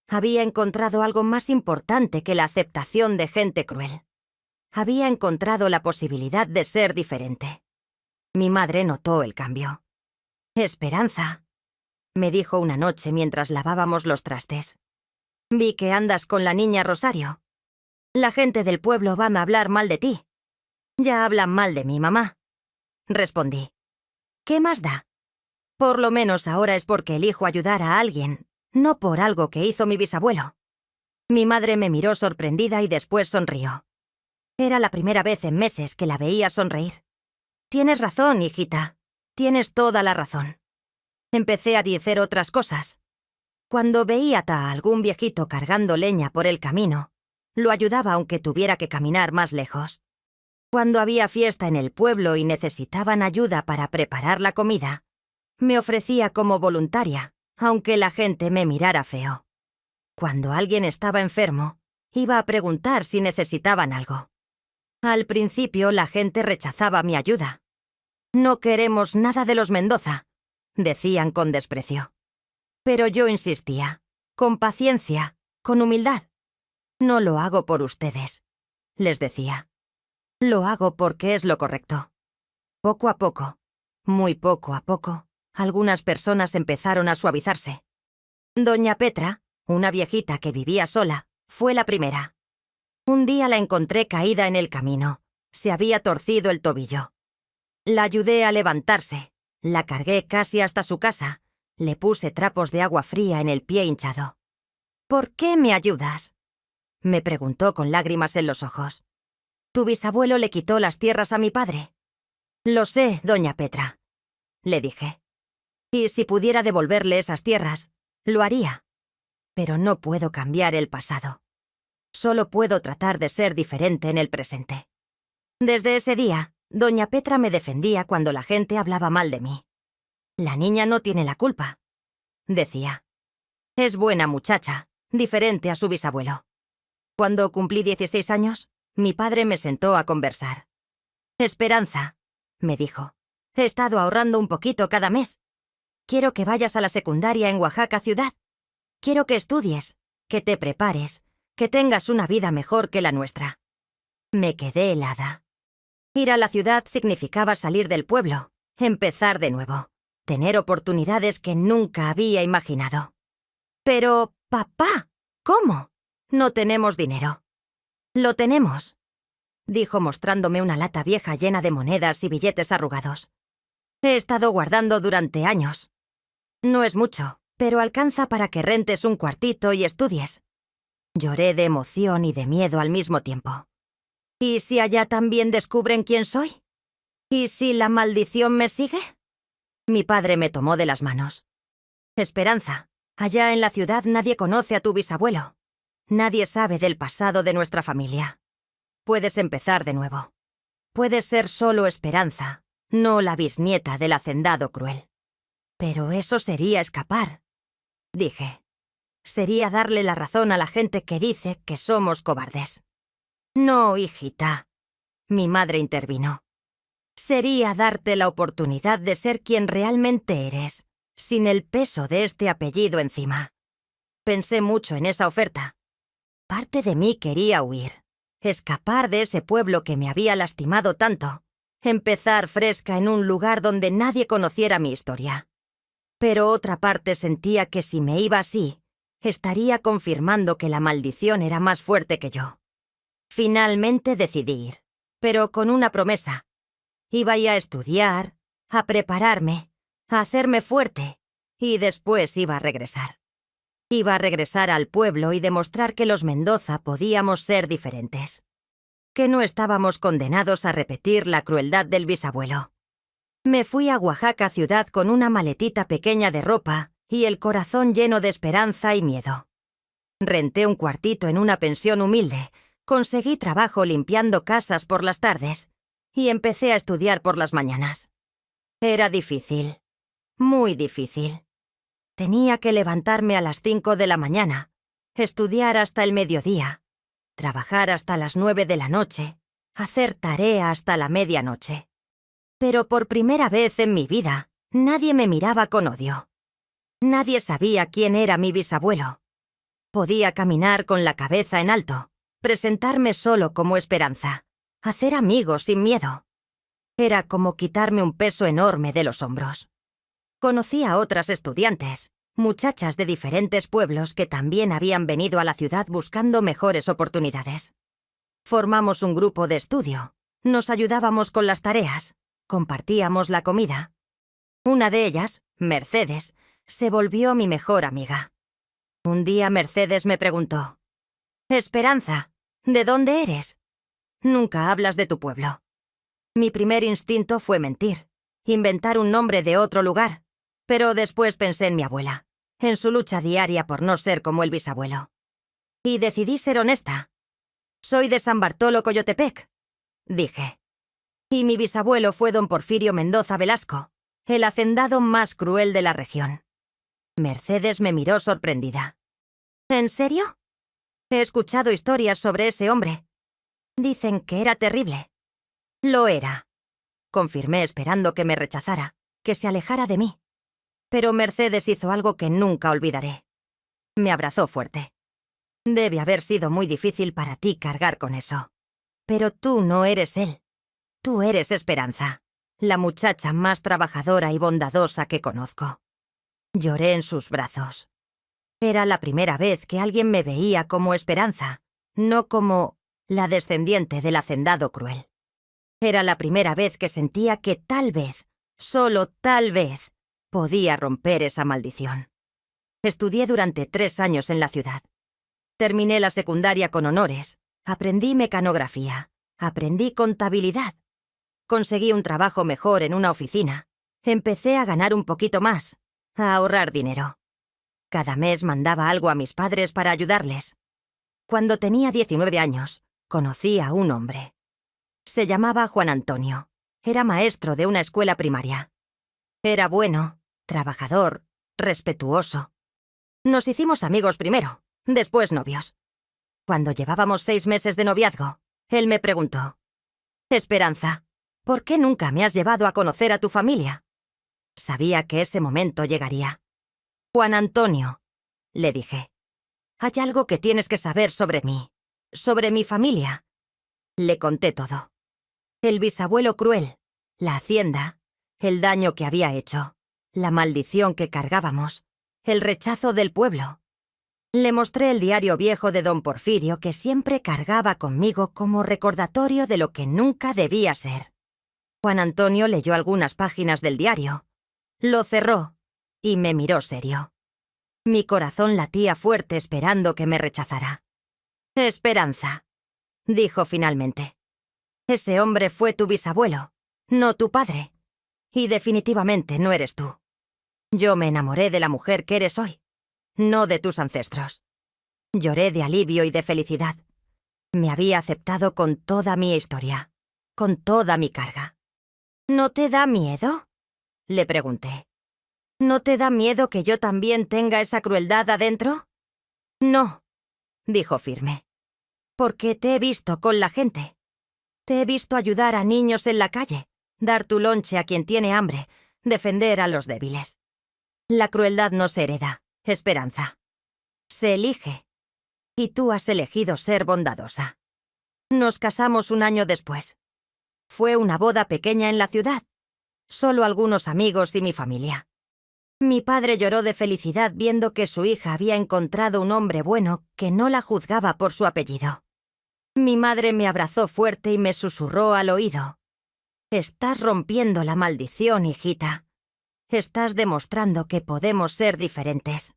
Había encontrado algo más importante que la aceptación de gente cruel. Había encontrado la posibilidad de ser diferente. Mi madre notó el cambio. Esperanza, me dijo una noche mientras lavábamos los trastes. Vi que andas con la niña Rosario. La gente del pueblo va a hablar mal de ti. Ya hablan mal de mi mamá. Respondí. ¿Qué más da? Por lo menos ahora es porque elijo ayudar a alguien, no por algo que hizo mi bisabuelo. Mi madre me miró sorprendida y después sonrió. Era la primera vez en meses que la veía sonreír. Tienes razón, hijita. Tienes toda la razón. Empecé a decir otras cosas. Cuando veía a algún viejito cargando leña por el camino, lo ayudaba aunque tuviera que caminar más lejos. Cuando había fiesta en el pueblo y necesitaban ayuda para preparar la comida, me ofrecía como voluntaria, aunque la gente me mirara feo. Cuando alguien estaba enfermo, iba a preguntar si necesitaban algo. Al principio la gente rechazaba mi ayuda. No queremos nada de los Mendoza, decían con desprecio. Pero yo insistía, con paciencia, con humildad. No lo hago por ustedes, les decía. Lo hago porque es lo correcto. Poco a poco, muy poco a poco, algunas personas empezaron a suavizarse. Doña Petra, una viejita que vivía sola, fue la primera. Un día la encontré caída en el camino. Se había torcido el tobillo. La ayudé a levantarse, la cargué casi hasta su casa, le puse trapos de agua fría en el pie hinchado. ¿Por qué me ayudas?, me preguntó con lágrimas en los ojos. Tu bisabuelo le quitó las tierras a mi padre. Lo sé, doña Petra, le dije. Y si pudiera devolverle esas tierras, lo haría. Pero no puedo cambiar el pasado. Solo puedo tratar de ser diferente en el presente. Desde ese día, doña Petra me defendía cuando la gente hablaba mal de mí. La niña no tiene la culpa, decía. Es buena muchacha, diferente a su bisabuelo. Cuando cumplí 16 años, mi padre me sentó a conversar. Esperanza, me dijo, he estado ahorrando un poquito cada mes. Quiero que vayas a la secundaria en Oaxaca ciudad. Quiero que estudies, que te prepares, que tengas una vida mejor que la nuestra. Me quedé helada. Ir a la ciudad significaba salir del pueblo, empezar de nuevo, tener oportunidades que nunca había imaginado. Pero, papá, ¿cómo? No tenemos dinero. Lo tenemos, dijo mostrándome una lata vieja llena de monedas y billetes arrugados. He estado guardando durante años. No es mucho, pero alcanza para que rentes un cuartito y estudies. Lloré de emoción y de miedo al mismo tiempo. ¿Y si allá también descubren quién soy? ¿Y si la maldición me sigue? Mi padre me tomó de las manos. Esperanza, allá en la ciudad nadie conoce a tu bisabuelo. Nadie sabe del pasado de nuestra familia. Puedes empezar de nuevo. Puedes ser solo Esperanza, no la bisnieta del hacendado cruel. Pero eso sería escapar, dije. Sería darle la razón a la gente que dice que somos cobardes. No, hijita, mi madre intervino. Sería darte la oportunidad de ser quien realmente eres, sin el peso de este apellido encima. Pensé mucho en esa oferta. Parte de mí quería huir, escapar de ese pueblo que me había lastimado tanto, empezar fresca en un lugar donde nadie conociera mi historia. Pero otra parte sentía que si me iba así, estaría confirmando que la maldición era más fuerte que yo. Finalmente decidí ir, pero con una promesa. Iba a estudiar, a prepararme, a hacerme fuerte, y después iba a regresar. Iba a regresar al pueblo y demostrar que los Mendoza podíamos ser diferentes. Que no estábamos condenados a repetir la crueldad del bisabuelo. Me fui a Oaxaca ciudad con una maletita pequeña de ropa y el corazón lleno de esperanza y miedo. Renté un cuartito en una pensión humilde, conseguí trabajo limpiando casas por las tardes y empecé a estudiar por las mañanas. Era difícil, muy difícil. Tenía que levantarme a las 5 de la mañana, estudiar hasta el mediodía, trabajar hasta las 9 de la noche, hacer tarea hasta la medianoche. Pero por primera vez en mi vida, nadie me miraba con odio. Nadie sabía quién era mi bisabuelo. Podía caminar con la cabeza en alto, presentarme solo como Esperanza, hacer amigos sin miedo. Era como quitarme un peso enorme de los hombros. Conocí a otras estudiantes, muchachas de diferentes pueblos que también habían venido a la ciudad buscando mejores oportunidades. Formamos un grupo de estudio, nos ayudábamos con las tareas, compartíamos la comida. Una de ellas, Mercedes, se volvió mi mejor amiga. Un día Mercedes me preguntó: «Esperanza, ¿de dónde eres? Nunca hablas de tu pueblo». Mi primer instinto fue mentir, inventar un nombre de otro lugar, pero después pensé en mi abuela, en su lucha diaria por no ser como el bisabuelo. Y decidí ser honesta. «Soy de San Bartolo, Coyotepec», dije. Y mi bisabuelo fue don Porfirio Mendoza Velasco, el hacendado más cruel de la región. Mercedes me miró sorprendida. «¿En serio? He escuchado historias sobre ese hombre. Dicen que era terrible». «Lo era», confirmé esperando que me rechazara, que se alejara de mí. Pero Mercedes hizo algo que nunca olvidaré. Me abrazó fuerte. «Debe haber sido muy difícil para ti cargar con eso. Pero tú no eres él. Tú eres Esperanza, la muchacha más trabajadora y bondadosa que conozco». Lloré en sus brazos. Era la primera vez que alguien me veía como Esperanza, no como la descendiente del hacendado cruel. Era la primera vez que sentía que tal vez, solo tal vez, podía romper esa maldición. Estudié durante 3 años en la ciudad. Terminé la secundaria con honores, aprendí mecanografía, aprendí contabilidad. Conseguí un trabajo mejor en una oficina. Empecé a ganar un poquito más, a ahorrar dinero. Cada mes mandaba algo a mis padres para ayudarles. Cuando tenía 19 años, conocí a un hombre. Se llamaba Juan Antonio. Era maestro de una escuela primaria. Era bueno, trabajador, respetuoso. Nos hicimos amigos primero, después novios. Cuando llevábamos 6 meses de noviazgo, él me preguntó: «Esperanza, ¿por qué nunca me has llevado a conocer a tu familia?» Sabía que ese momento llegaría. «Juan Antonio», le dije, «hay algo que tienes que saber sobre mí, sobre mi familia». Le conté todo. El bisabuelo cruel, la hacienda, el daño que había hecho, la maldición que cargábamos, el rechazo del pueblo. Le mostré el diario viejo de don Porfirio que siempre cargaba conmigo como recordatorio de lo que nunca debía ser. Juan Antonio leyó algunas páginas del diario, lo cerró y me miró serio. Mi corazón latía fuerte esperando que me rechazara. «Esperanza», dijo finalmente. «Ese hombre fue tu bisabuelo, no tu padre. Y definitivamente no eres tú. Yo me enamoré de la mujer que eres hoy, no de tus ancestros». Lloré de alivio y de felicidad. Me había aceptado con toda mi historia, con toda mi carga. «¿No te da miedo?», le pregunté. «¿No te da miedo que yo también tenga esa crueldad adentro?» «No», dijo firme, «porque te he visto con la gente. Te he visto ayudar a niños en la calle, dar tu lonche a quien tiene hambre, defender a los débiles. La crueldad no se hereda, Esperanza. Se elige. Y tú has elegido ser bondadosa». Nos casamos un año después. Fue una boda pequeña en la ciudad. Solo algunos amigos y mi familia. Mi padre lloró de felicidad viendo que su hija había encontrado un hombre bueno que no la juzgaba por su apellido. Mi madre me abrazó fuerte y me susurró al oído: «Estás rompiendo la maldición, hijita. Estás demostrando que podemos ser diferentes».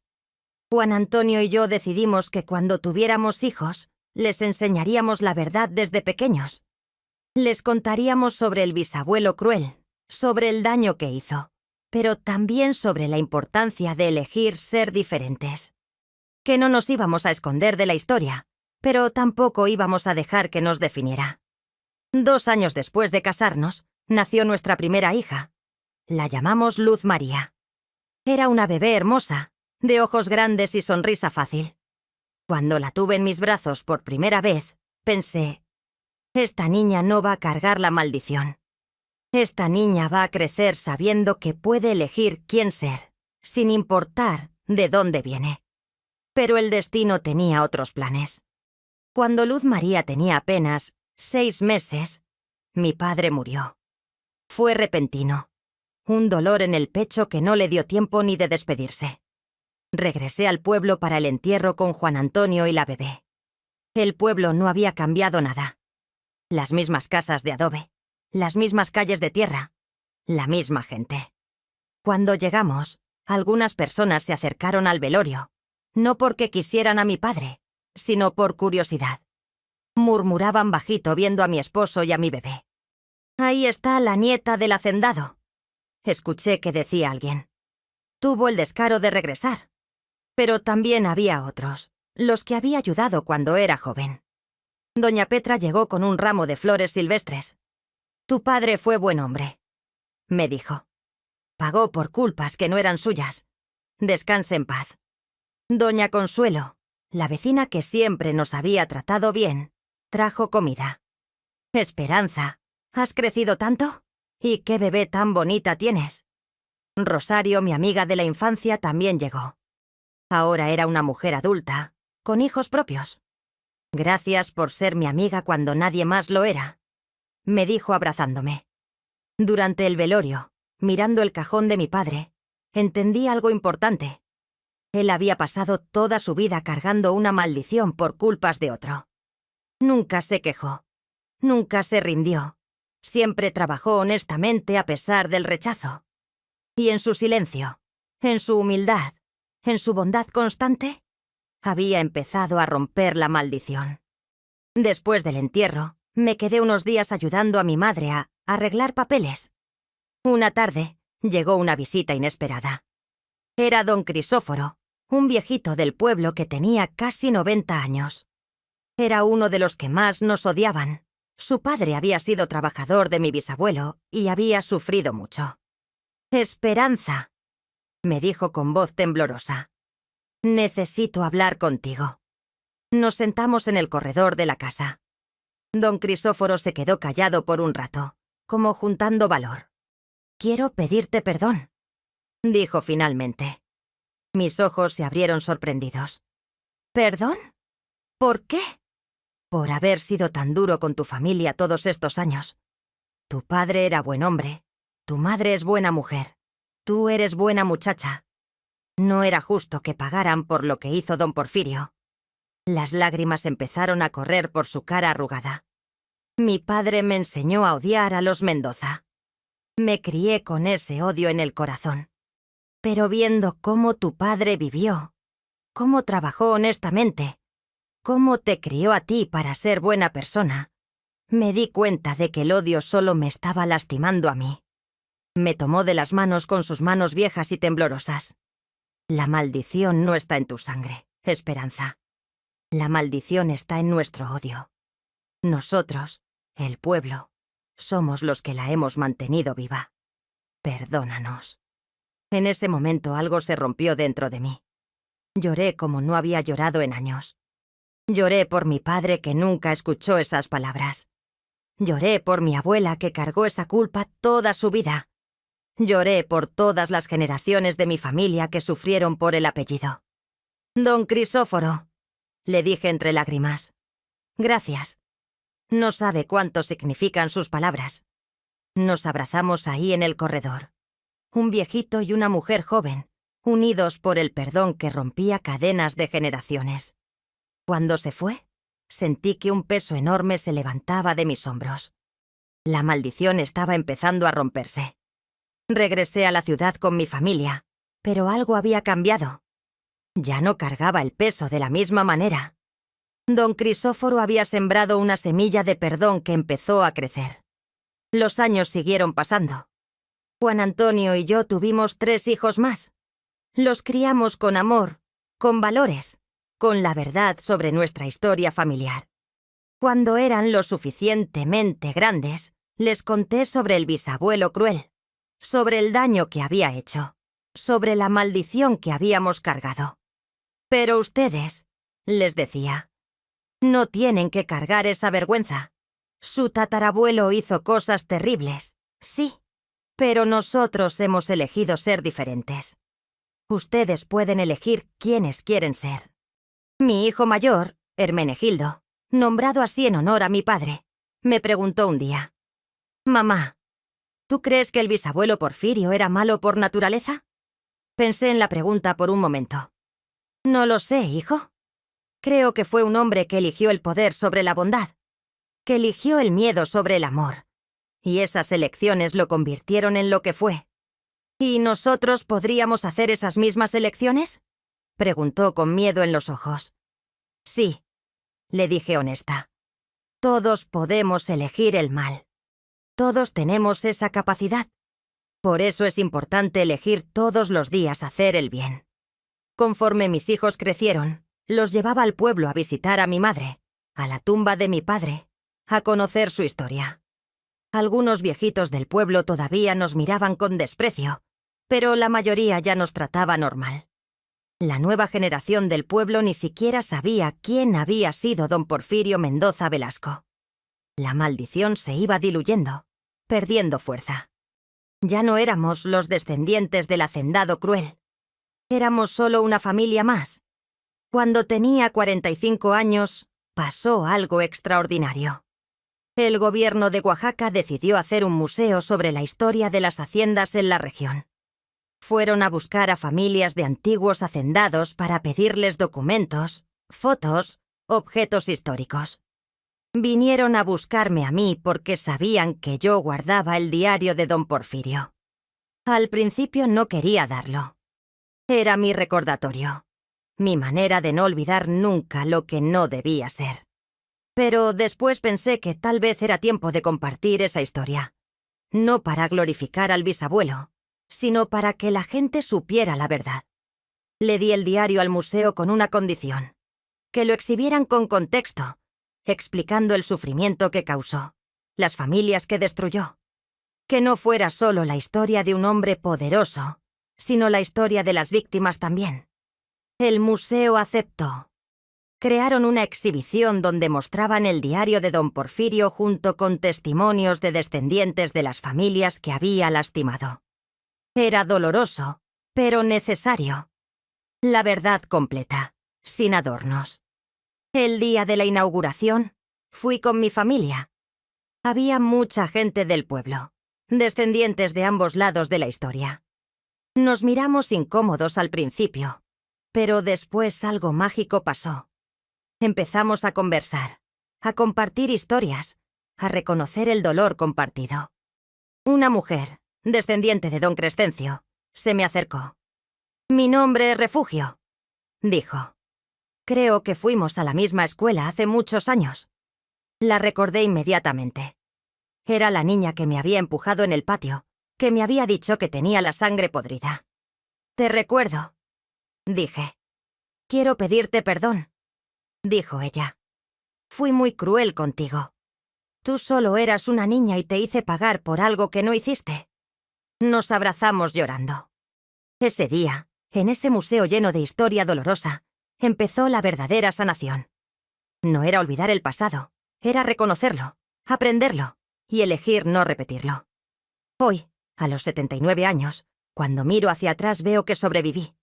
Juan Antonio y yo decidimos que cuando tuviéramos hijos, les enseñaríamos la verdad desde pequeños. Les contaríamos sobre el bisabuelo cruel, sobre el daño que hizo. pero también sobre la importancia de elegir ser diferentes. Que no nos íbamos a esconder de la historia, pero tampoco íbamos a dejar que nos definiera. 2 años después de casarnos, nació nuestra primera hija. La llamamos Luz María. Era una bebé hermosa, de ojos grandes y sonrisa fácil. Cuando la tuve en mis brazos por primera vez, pensé, esta niña no va a cargar la maldición. Esta niña va a crecer sabiendo que puede elegir quién ser, sin importar de dónde viene. Pero el destino tenía otros planes. Cuando Luz María tenía apenas 6 meses, mi padre murió. Fue repentino. Un dolor en el pecho que no le dio tiempo ni de despedirse. Regresé al pueblo para el entierro con Juan Antonio y la bebé. El pueblo no había cambiado nada. Las mismas casas de adobe, las mismas calles de tierra, la misma gente. Cuando llegamos, algunas personas se acercaron al velorio, no porque quisieran a mi padre, sino por curiosidad. Murmuraban bajito viendo a mi esposo y a mi bebé. «Ahí está la nieta del hacendado», escuché que decía alguien. Tuvo el descaro de regresar. Pero también había otros, los que había ayudado cuando era joven. Doña Petra llegó con un ramo de flores silvestres. «Tu padre fue buen hombre», me dijo. «Pagó por culpas que no eran suyas. Descanse en paz». Doña Consuelo, la vecina que siempre nos había tratado bien, trajo comida. «Esperanza, ¿has crecido tanto? ¿Y qué bebé tan bonita tienes?» Rosario, mi amiga de la infancia, también llegó. Ahora era una mujer adulta, con hijos propios. «Gracias por ser mi amiga cuando nadie más lo era», me dijo abrazándome. Durante el velorio, mirando el cajón de mi padre, entendí algo importante. Él había pasado toda su vida cargando una maldición por culpas de otro. Nunca se quejó, nunca se rindió, siempre trabajó honestamente a pesar del rechazo. Y en su silencio, en su humildad, en su bondad constante, había empezado a romper la maldición. Después del entierro, me quedé unos días ayudando a mi madre a arreglar papeles. Una tarde, llegó una visita inesperada. Era don Crisóforo, un viejito del pueblo que tenía casi 90 años. Era uno de los que más nos odiaban. Su padre había sido trabajador de mi bisabuelo y había sufrido mucho. «Esperanza», me dijo con voz temblorosa. «Necesito hablar contigo». Nos sentamos en el corredor de la casa. Don Crisóforo se quedó callado por un rato, como juntando valor. «Quiero pedirte perdón», dijo finalmente. Mis ojos se abrieron sorprendidos. «¿Perdón? ¿Por qué?» «Por haber sido tan duro con tu familia todos estos años. Tu padre era buen hombre, tu madre es buena mujer, tú eres buena muchacha. No era justo que pagaran por lo que hizo don Porfirio». Las lágrimas empezaron a correr por su cara arrugada. «Mi padre me enseñó a odiar a los Mendoza. Me crié con ese odio en el corazón. Pero viendo cómo tu padre vivió, cómo trabajó honestamente, cómo te crió a ti para ser buena persona, me di cuenta de que el odio solo me estaba lastimando a mí». Me tomó de las manos con sus manos viejas y temblorosas. «La maldición no está en tu sangre, Esperanza. La maldición está en nuestro odio. Nosotros, el pueblo, somos los que la hemos mantenido viva. Perdónanos». En ese momento algo se rompió dentro de mí. Lloré como no había llorado en años. Lloré por mi padre que nunca escuchó esas palabras. Lloré por mi abuela que cargó esa culpa toda su vida. Lloré por todas las generaciones de mi familia que sufrieron por el apellido. «Don Crisóforo», le dije entre lágrimas. «Gracias. No sabe cuánto significan sus palabras». Nos abrazamos ahí en el corredor. Un viejito y una mujer joven, unidos por el perdón que rompía cadenas de generaciones. Cuando se fue, sentí que un peso enorme se levantaba de mis hombros. La maldición estaba empezando a romperse. Regresé a la ciudad con mi familia, pero algo había cambiado. Ya no cargaba el peso de la misma manera. Don Crisóforo había sembrado una semilla de perdón que empezó a crecer. Los años siguieron pasando. Juan Antonio y yo tuvimos 3 hijos más. Los criamos con amor, con valores, con la verdad sobre nuestra historia familiar. Cuando eran lo suficientemente grandes, les conté sobre el bisabuelo cruel, sobre el daño que había hecho, sobre la maldición que habíamos cargado. Pero ustedes, les decía, no tienen que cargar esa vergüenza. Su tatarabuelo hizo cosas terribles, sí, pero nosotros hemos elegido ser diferentes. Ustedes pueden elegir quiénes quieren ser. Mi hijo mayor, Hermenegildo, nombrado así en honor a mi padre, me preguntó un día: «Mamá, ¿tú crees que el bisabuelo Porfirio era malo por naturaleza?» Pensé en la pregunta por un momento. «No lo sé, hijo. Creo que fue un hombre que eligió el poder sobre la bondad, que eligió el miedo sobre el amor, y esas elecciones lo convirtieron en lo que fue». «¿Y nosotros podríamos hacer esas mismas elecciones?», preguntó con miedo en los ojos. «Sí», le dije honesta. «Todos podemos elegir el mal. Todos tenemos esa capacidad. Por eso es importante elegir todos los días hacer el bien». Conforme mis hijos crecieron, los llevaba al pueblo a visitar a mi madre, a la tumba de mi padre, a conocer su historia. Algunos viejitos del pueblo todavía nos miraban con desprecio, pero la mayoría ya nos trataba normal. La nueva generación del pueblo ni siquiera sabía quién había sido don Porfirio Mendoza Velasco. La maldición se iba diluyendo, perdiendo fuerza. Ya no éramos los descendientes del hacendado cruel. Éramos solo una familia más. Cuando tenía 45 años, pasó algo extraordinario. El gobierno de Oaxaca decidió hacer un museo sobre la historia de las haciendas en la región. Fueron a buscar a familias de antiguos hacendados para pedirles documentos, fotos, objetos históricos. Vinieron a buscarme a mí porque sabían que yo guardaba el diario de don Porfirio. Al principio no quería darlo. Era mi recordatorio, mi manera de no olvidar nunca lo que no debía ser. Pero después pensé que tal vez era tiempo de compartir esa historia. No para glorificar al bisabuelo, sino para que la gente supiera la verdad. Le di el diario al museo con una condición: que lo exhibieran con contexto, explicando el sufrimiento que causó, las familias que destruyó. Que no fuera solo la historia de un hombre poderoso, sino la historia de las víctimas también. El museo aceptó. Crearon una exhibición donde mostraban el diario de don Porfirio junto con testimonios de descendientes de las familias que había lastimado. Era doloroso, pero necesario. La verdad completa, sin adornos. El día de la inauguración, fui con mi familia. Había mucha gente del pueblo, descendientes de ambos lados de la historia. Nos miramos incómodos al principio, pero después algo mágico pasó. Empezamos a conversar, a compartir historias, a reconocer el dolor compartido. Una mujer, descendiente de don Crescencio, se me acercó. «Mi nombre es Refugio», dijo. «Creo que fuimos a la misma escuela hace muchos años». La recordé inmediatamente. Era la niña que me había empujado en el patio, que me había dicho que tenía la sangre podrida. «Te recuerdo», dije. «Quiero pedirte perdón», dijo ella. «Fui muy cruel contigo. Tú solo eras una niña y te hice pagar por algo que no hiciste». Nos abrazamos llorando. Ese día, en ese museo lleno de historia dolorosa, empezó la verdadera sanación. No era olvidar el pasado, era reconocerlo, aprenderlo y elegir no repetirlo. Hoy, a los 79 años, cuando miro hacia atrás veo que sobreviví.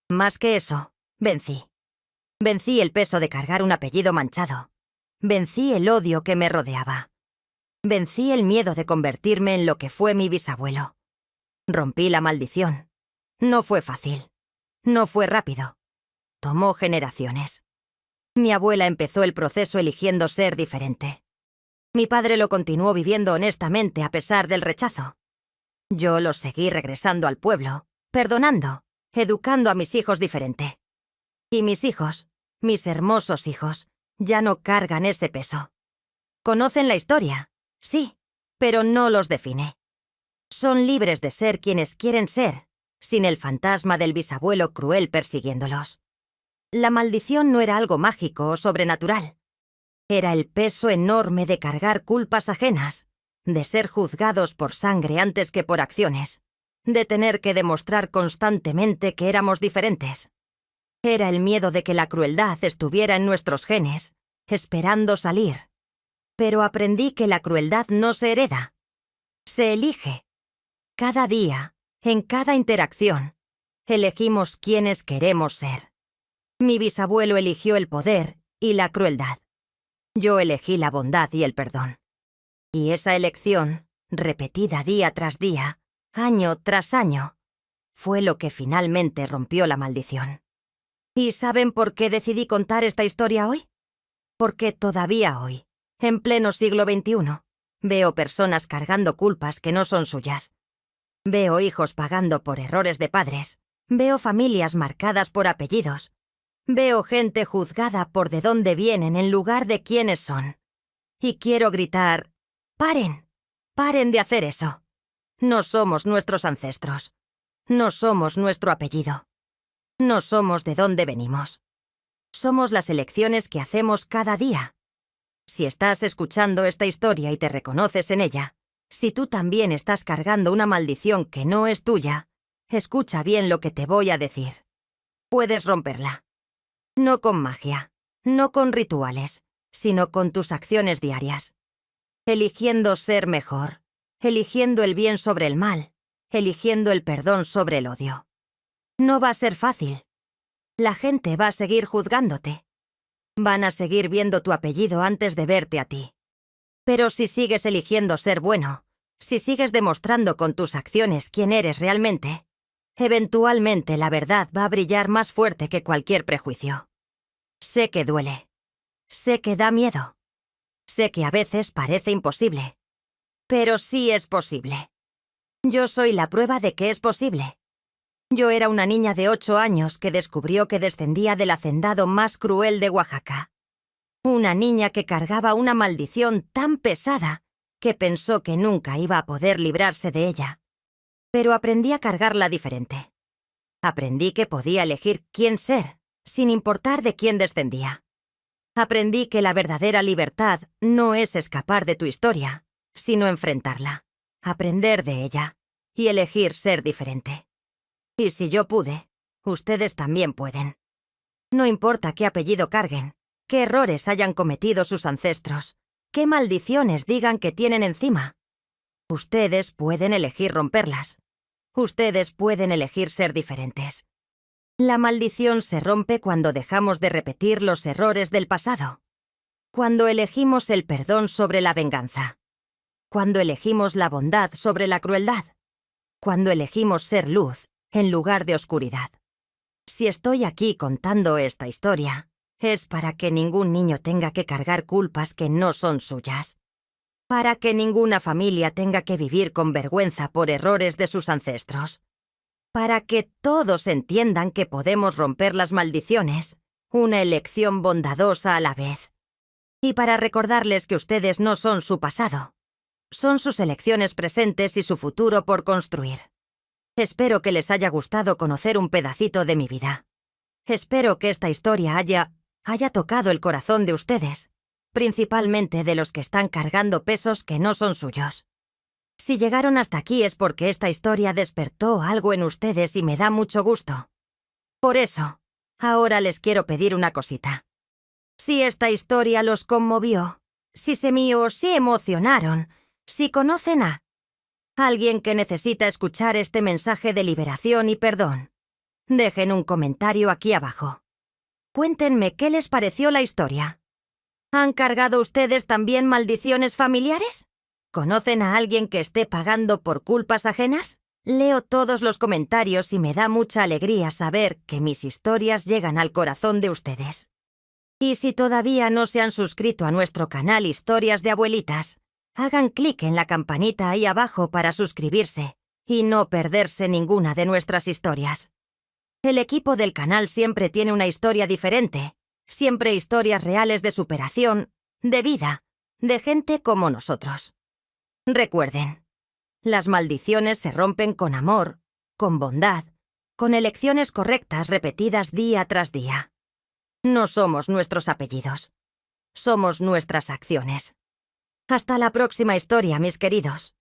Más que eso, vencí. Vencí el peso de cargar un apellido manchado. Vencí el odio que me rodeaba. Vencí el miedo de convertirme en lo que fue mi bisabuelo. Rompí la maldición. No fue fácil. No fue rápido. Tomó generaciones. Mi abuela empezó el proceso eligiendo ser diferente. Mi padre lo continuó viviendo honestamente a pesar del rechazo. Yo lo seguí regresando al pueblo, perdonando, educando a mis hijos diferente. Y mis hijos, mis hermosos hijos, ya no cargan ese peso. Conocen la historia, sí, pero no los define. Son libres de ser quienes quieren ser, sin el fantasma del bisabuelo cruel persiguiéndolos. La maldición no era algo mágico o sobrenatural. Era el peso enorme de cargar culpas ajenas, de ser juzgados por sangre antes que por acciones, de tener que demostrar constantemente que éramos diferentes. Era el miedo de que la crueldad estuviera en nuestros genes, esperando salir. Pero aprendí que la crueldad no se hereda, se elige. Cada día, en cada interacción, elegimos quiénes queremos ser. Mi bisabuelo eligió el poder y la crueldad. Yo elegí la bondad y el perdón. Y esa elección, repetida día tras día, año tras año, fue lo que finalmente rompió la maldición. ¿Y saben por qué decidí contar esta historia hoy? Porque todavía hoy, en pleno siglo XXI, veo personas cargando culpas que no son suyas. Veo hijos pagando por errores de padres. Veo familias marcadas por apellidos. Veo gente juzgada por de dónde vienen en lugar de quiénes son. Y quiero gritar: ¡paren! ¡Paren de hacer eso! No somos nuestros ancestros. No somos nuestro apellido. No somos de dónde venimos. Somos las elecciones que hacemos cada día. Si estás escuchando esta historia y te reconoces en ella, si tú también estás cargando una maldición que no es tuya, escucha bien lo que te voy a decir. Puedes romperla. No con magia, no con rituales, sino con tus acciones diarias. Eligiendo ser mejor, eligiendo el bien sobre el mal, eligiendo el perdón sobre el odio. No va a ser fácil. La gente va a seguir juzgándote. Van a seguir viendo tu apellido antes de verte a ti. Pero si sigues eligiendo ser bueno, si sigues demostrando con tus acciones quién eres realmente, eventualmente la verdad va a brillar más fuerte que cualquier prejuicio. Sé que duele. Sé que da miedo. Sé que a veces parece imposible. Pero sí es posible. Yo soy la prueba de que es posible. Yo era una niña de 8 años que descubrió que descendía del hacendado más cruel de Oaxaca. Una niña que cargaba una maldición tan pesada que pensó que nunca iba a poder librarse de ella. Pero aprendí a cargarla diferente. Aprendí que podía elegir quién ser, sin importar de quién descendía. Aprendí que la verdadera libertad no es escapar de tu historia, sino enfrentarla, aprender de ella y elegir ser diferente. Y si yo pude, ustedes también pueden. No importa qué apellido carguen, qué errores hayan cometido sus ancestros, qué maldiciones digan que tienen encima. Ustedes pueden elegir romperlas. Ustedes pueden elegir ser diferentes. La maldición se rompe cuando dejamos de repetir los errores del pasado. Cuando elegimos el perdón sobre la venganza. Cuando elegimos la bondad sobre la crueldad. Cuando elegimos ser luz en lugar de oscuridad. Si estoy aquí contando esta historia, es para que ningún niño tenga que cargar culpas que no son suyas. Para que ninguna familia tenga que vivir con vergüenza por errores de sus ancestros. Para que todos entiendan que podemos romper las maldiciones, una elección bondadosa a la vez. Y para recordarles que ustedes no son su pasado. Son sus elecciones presentes y su futuro por construir. Espero que les haya gustado conocer un pedacito de mi vida. Espero que esta historia haya tocado el corazón de ustedes, principalmente de los que están cargando pesos que no son suyos. Si llegaron hasta aquí es porque esta historia despertó algo en ustedes y me da mucho gusto. Por eso, ahora les quiero pedir una cosita. Si esta historia los conmovió, si se emocionaron, si conocen a alguien que necesita escuchar este mensaje de liberación y perdón, dejen un comentario aquí abajo. Cuéntenme qué les pareció la historia. ¿Han cargado ustedes también maldiciones familiares? ¿Conocen a alguien que esté pagando por culpas ajenas? Leo todos los comentarios y me da mucha alegría saber que mis historias llegan al corazón de ustedes. Y si todavía no se han suscrito a nuestro canal Historias de Abuelitas, hagan clic en la campanita ahí abajo para suscribirse y no perderse ninguna de nuestras historias. El equipo del canal siempre tiene una historia diferente, siempre historias reales de superación, de vida, de gente como nosotros. Recuerden, Las maldiciones se rompen con amor, con bondad, con elecciones correctas repetidas día tras día. No somos nuestros apellidos. Somos nuestras acciones. Hasta la próxima historia, mis queridos.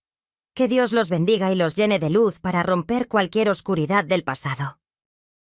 Que Dios los bendiga y los llene de luz para romper cualquier oscuridad del pasado.